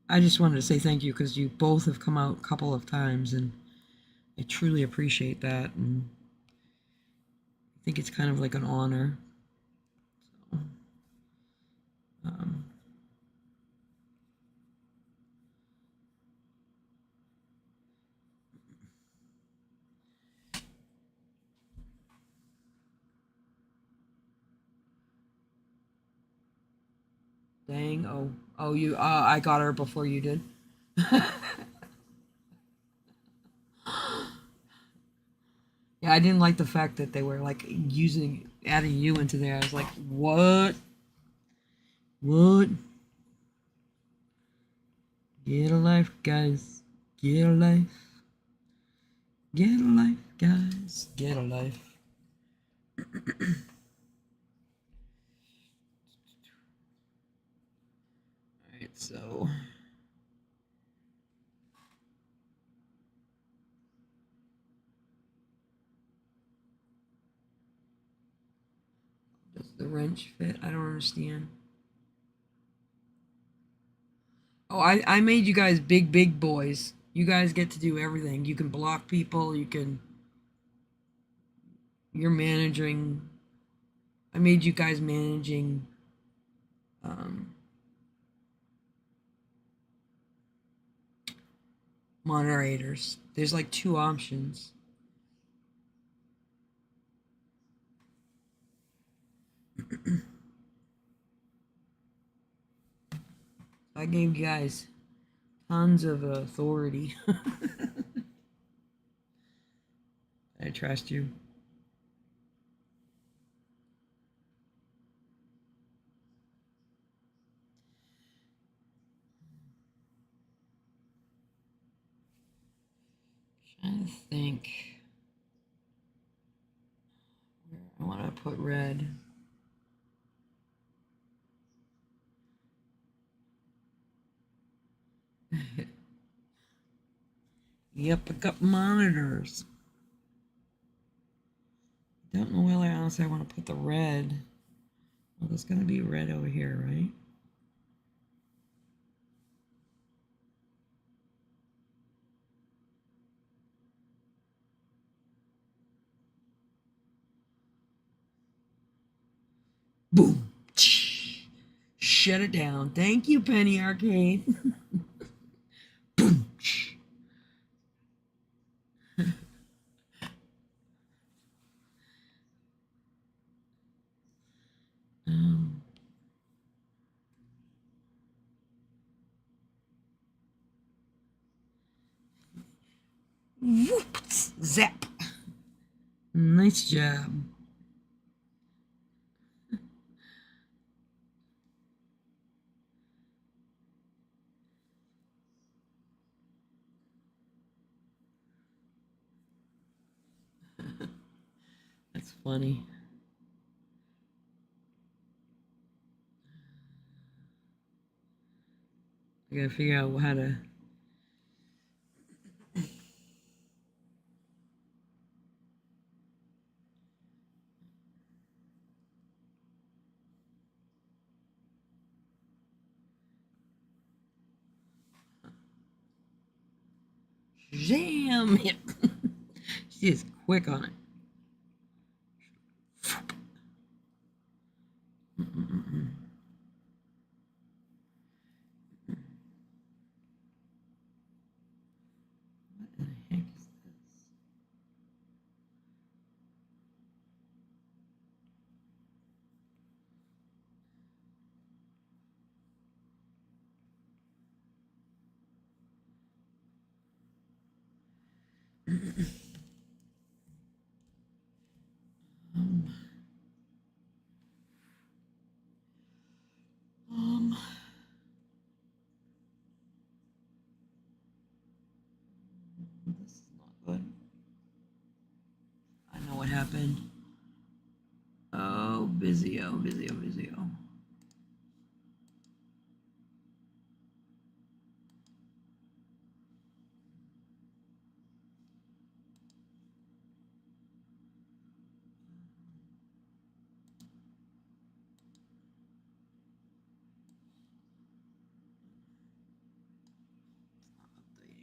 I just wanted to say thank you because you both have come out a couple of times, and I truly appreciate that. And think it's kind of like an honor. So, um, dang. Oh, you. I got her before you did. Yeah, I didn't like the fact that they were like adding you into there. I was like, what? What? Get a life, guys. Get a life. Get a life, guys. Get a life. Alright, so. Does the wrench fit? I don't understand. Oh, I made you guys big boys. You guys get to do everything. You can block people. You're managing. I made you guys managing um, moderators. There's like 2 options. I gave you guys tons of authority. I trust you. Trying to think. I want to put red. Yep, I got monitors. Don't know whether else I want to put the red. Well, there's going to be red over here, right? Boom. Shut it down. Thank you, Penny Arcade. Boom. Um, whoops. Zap. Nice job. That's funny. I gotta figure out how to. Jam it. She is quick on it. Mm-mm-mm. What the heck is this? Um, um, this is not good. I know what happened. Oh, busy, oh, busy, oh, busy, oh.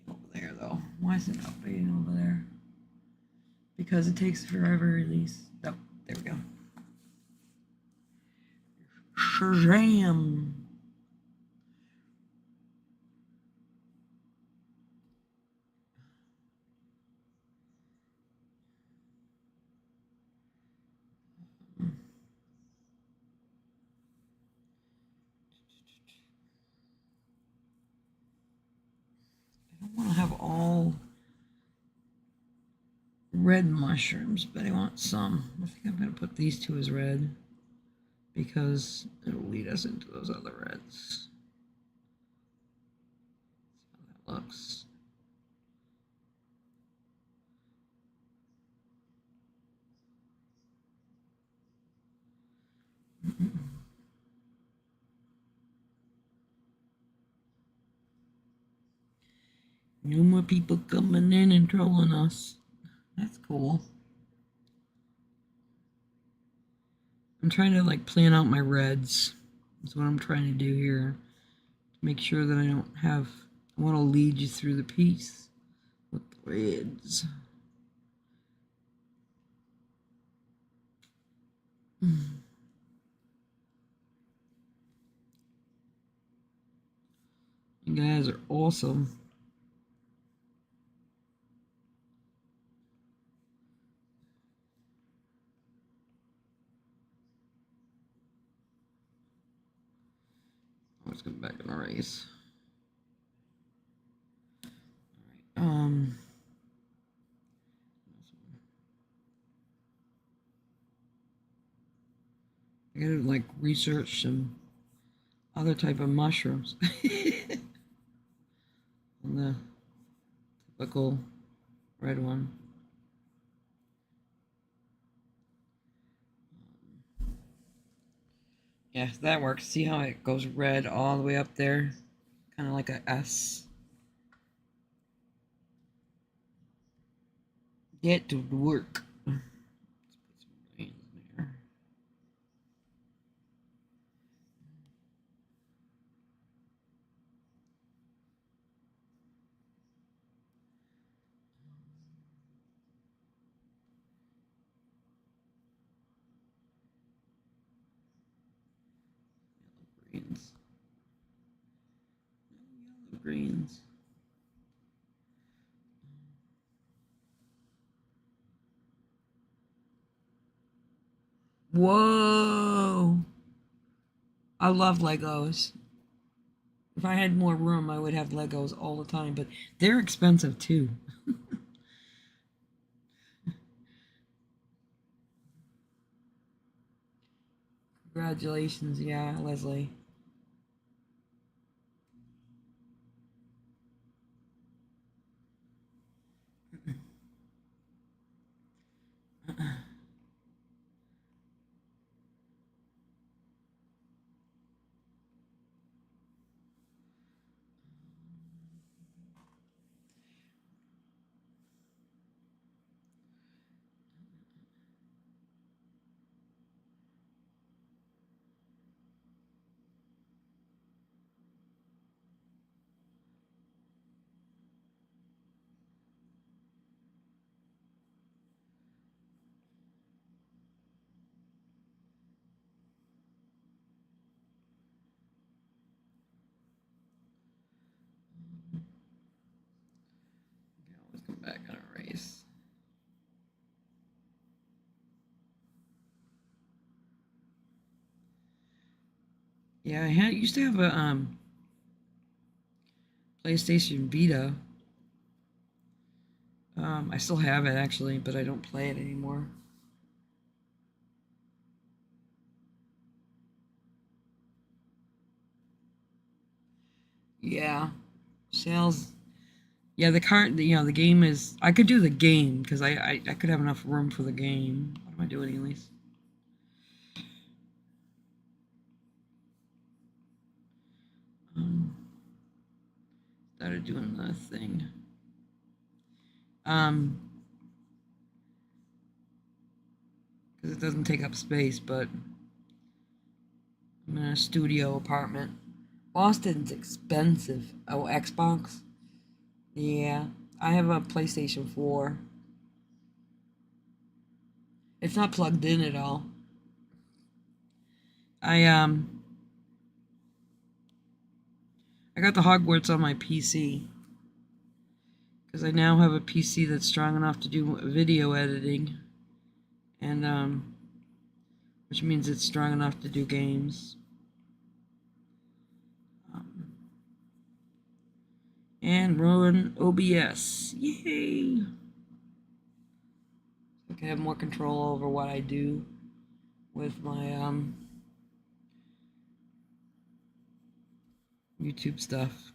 Updating over there, though. Why is it updating over there? Because it takes forever to release. Oh, there we Shazam! I don't want to have all red mushrooms, but I want some. I think I'm going to put these two as red because it'll lead us into those other reds. See how that looks. No more people coming in and trolling us. That's cool. I'm trying to like plan out my reds. That's what I'm trying to do here. Make sure that I don't have, I want to lead you through the piece with the reds. You guys are awesome. Let's go back in the race. All right. I gotta like research some other type of mushrooms. And the typical red one. Yeah, that works. See how it goes red all the way up there? Kind of like a S. Get to work. Let's put some greens in there. Yellow greens. Yellow greens. Whoa! I love Legos. If I had more room, I would have Legos all the time, but they're expensive too. Congratulations, yeah, Leslie. Let's come back on a race. Yeah, I used to have a PlayStation Vita. I still have it actually, but I don't play it anymore. Yeah, sales. Yeah, the game is. I could do the game because I could have enough room for the game. What am I doing, Elise? Started doing the thing. Because it doesn't take up space, but I'm in a studio apartment. Boston's expensive. Oh, Xbox? Yeah. I have a PlayStation 4. It's not plugged in at all. I got the Hogwarts on my PC because I now have a PC that's strong enough to do video editing, and which means it's strong enough to do games. And run OBS. Yay! I can have more control over what I do with my YouTube stuff.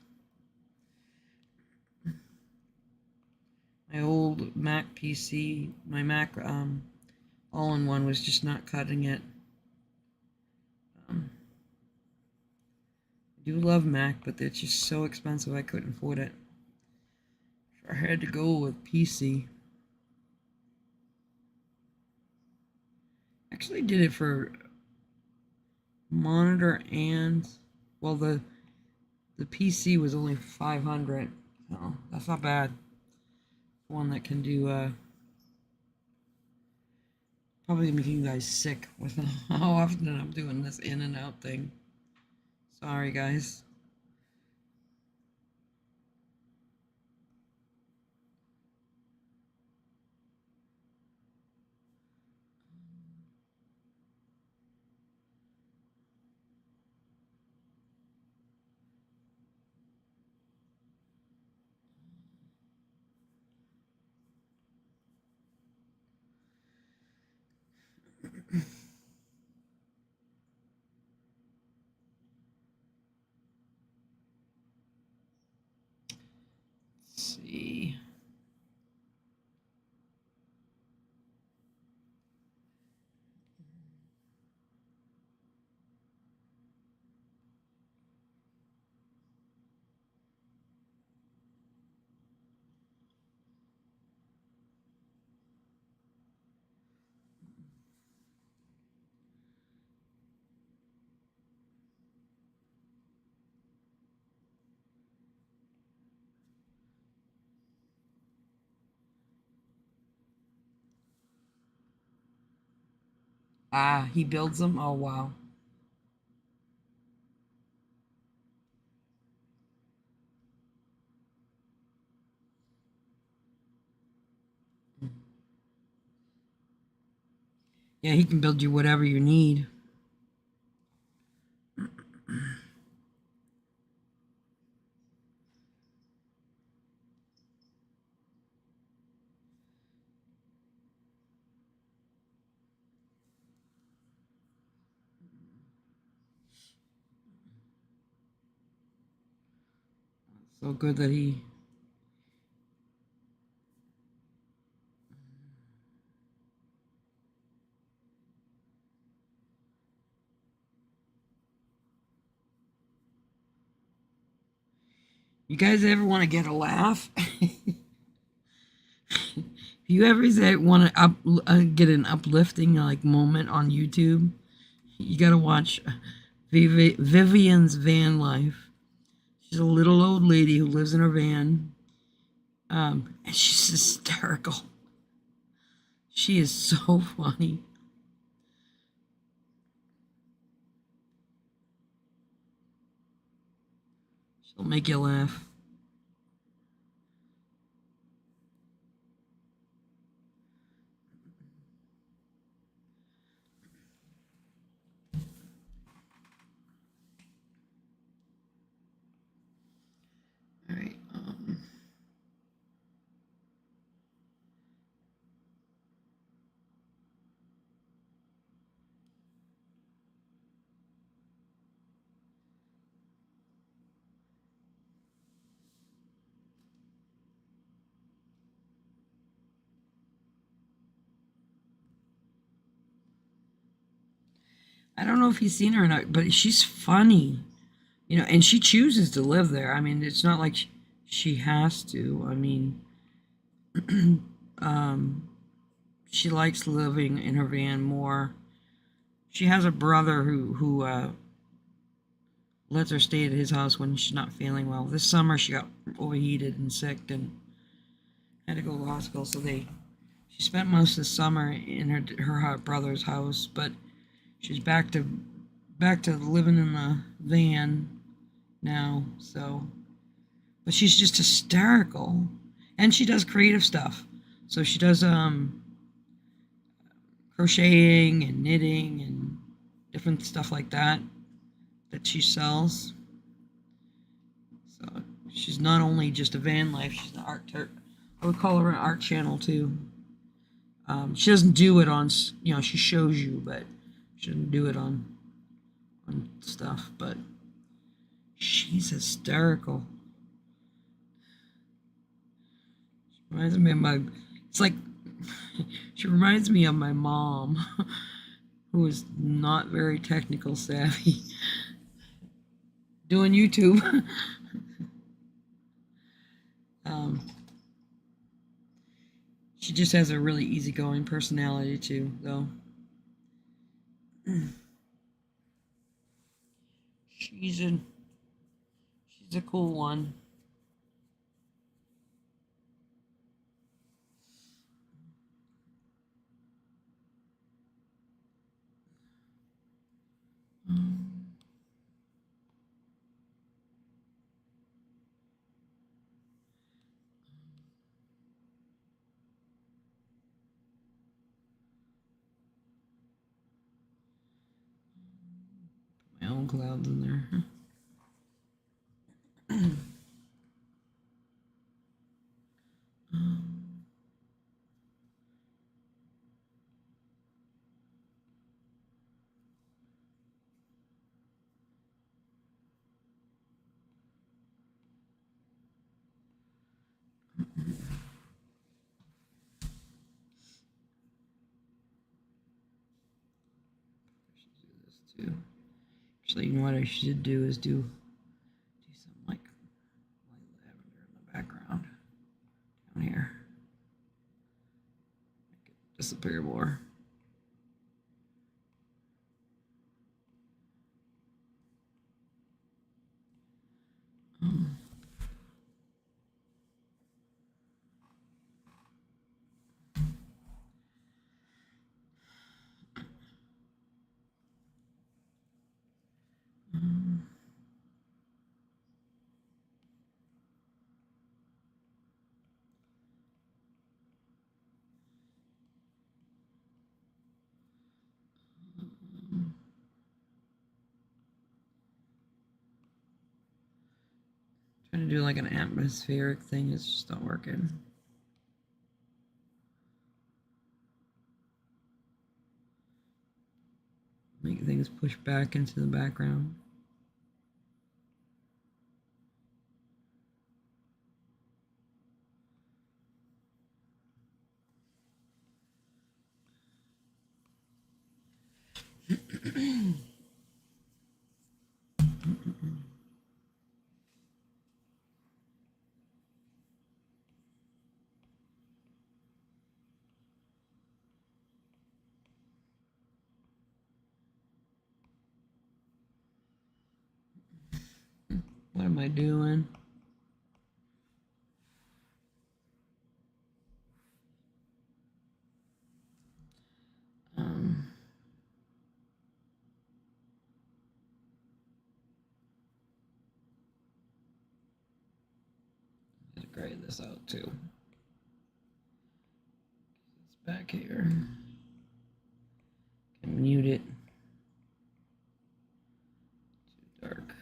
My old Mac PC, my Mac all-in-one was just not cutting it. I do love Mac, but it's just so expensive I couldn't afford it. I had to go with PC. Actually did it for monitor and, well, the PC was only $500, so that's not bad. One that can do probably making you guys sick with how often I'm doing this in and out thing. Sorry, guys. Let's see. Ah, he builds them? Oh, wow. Yeah, he can build you whatever you need. So good that he... You guys ever want to get a laugh? If you ever want to get an uplifting like moment on YouTube, you gotta watch Vivian's van life. She's a little old lady who lives in her van, and she's hysterical. She is so funny. She'll make you laugh. All right. I don't know if you've seen her or not, but she's funny, you know, and she chooses to live there. I mean, it's not like she has to. I mean, she likes living in her van more. She has a brother who lets her stay at his house when she's not feeling well. This summer she got overheated and sick and had to go to the hospital. So she spent most of the summer in her brother's house, but she's back to living in the van now. So, but she's just hysterical, and she does creative stuff. So she does crocheting and knitting and different stuff like that she sells. So she's not only just a van life, she's an I would call her an art channel too. She doesn't do it on, she shows you, but she doesn't do it on stuff. But she's hysterical. She reminds me of it's like, she reminds me of my mom, who is not very technical savvy, doing YouTube. She just has a really easygoing personality too, though. She's a cool one. My own clouds in there. Too. Actually, you know what I should do is do some like light lavender in the background down here. Make it disappear more. Trying to do like an atmospheric thing, it's just not working. Make things push back into the background. What am I doing? Gray this out too. It's back here. Can mute it. Too dark.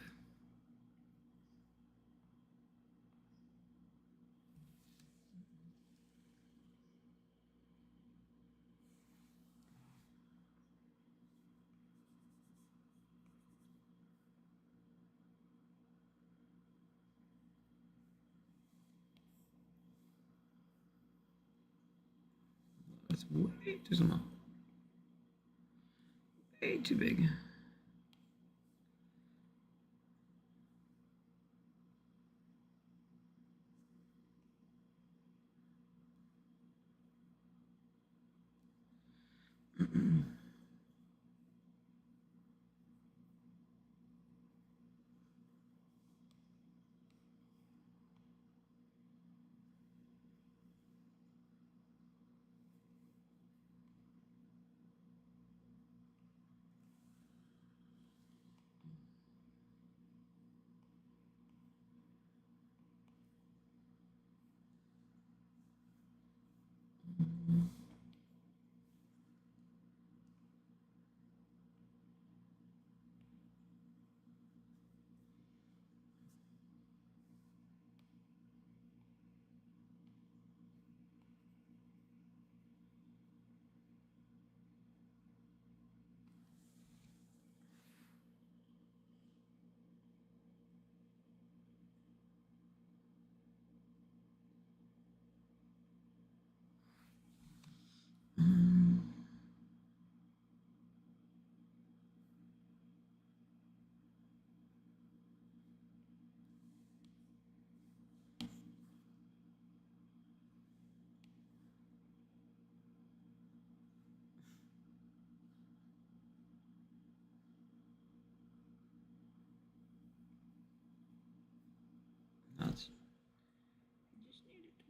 It's way too small. Way too big.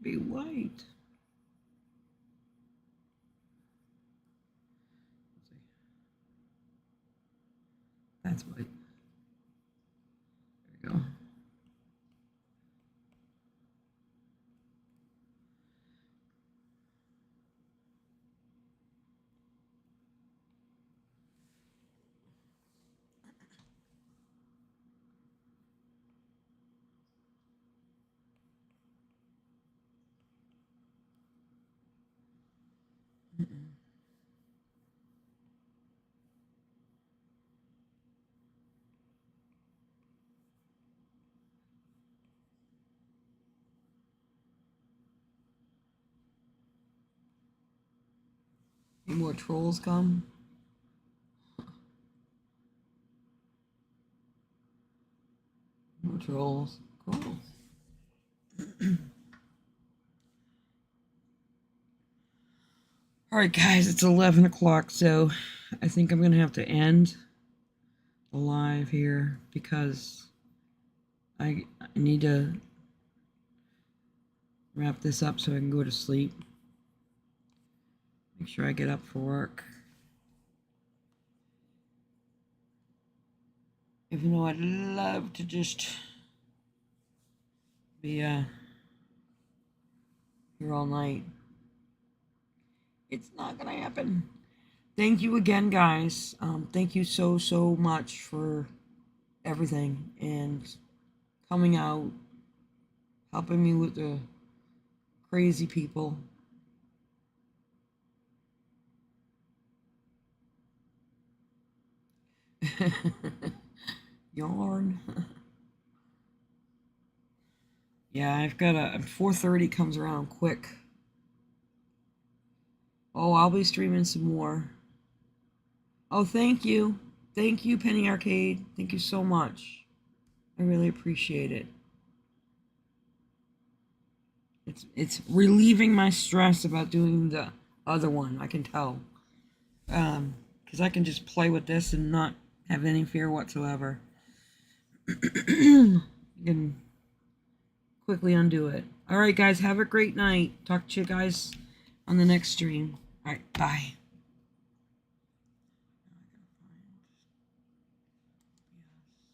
Be white. That's white. There we go. Any more trolls come? More trolls. Cool. All right, guys, it's 11 o'clock, so I think I'm going to have to end the live here because I need to wrap this up so I can go to sleep. Make sure I get up for work. Even though I'd love to just be here all night, it's not gonna happen. Thank you again, guys. Thank you so much for everything and coming out, helping me with the crazy people. Yarn. Yeah, I've got 4:30 comes around quick. Oh, I'll be streaming some more. Oh, thank you. Thank you, Penny Arcade. Thank you so much. I really appreciate it. It's relieving my stress about doing the other one, I can tell. Because I can just play with this and not have any fear whatsoever. You can quickly undo it. All right, guys, have a great night. Talk to you guys on the next stream. All right, bye.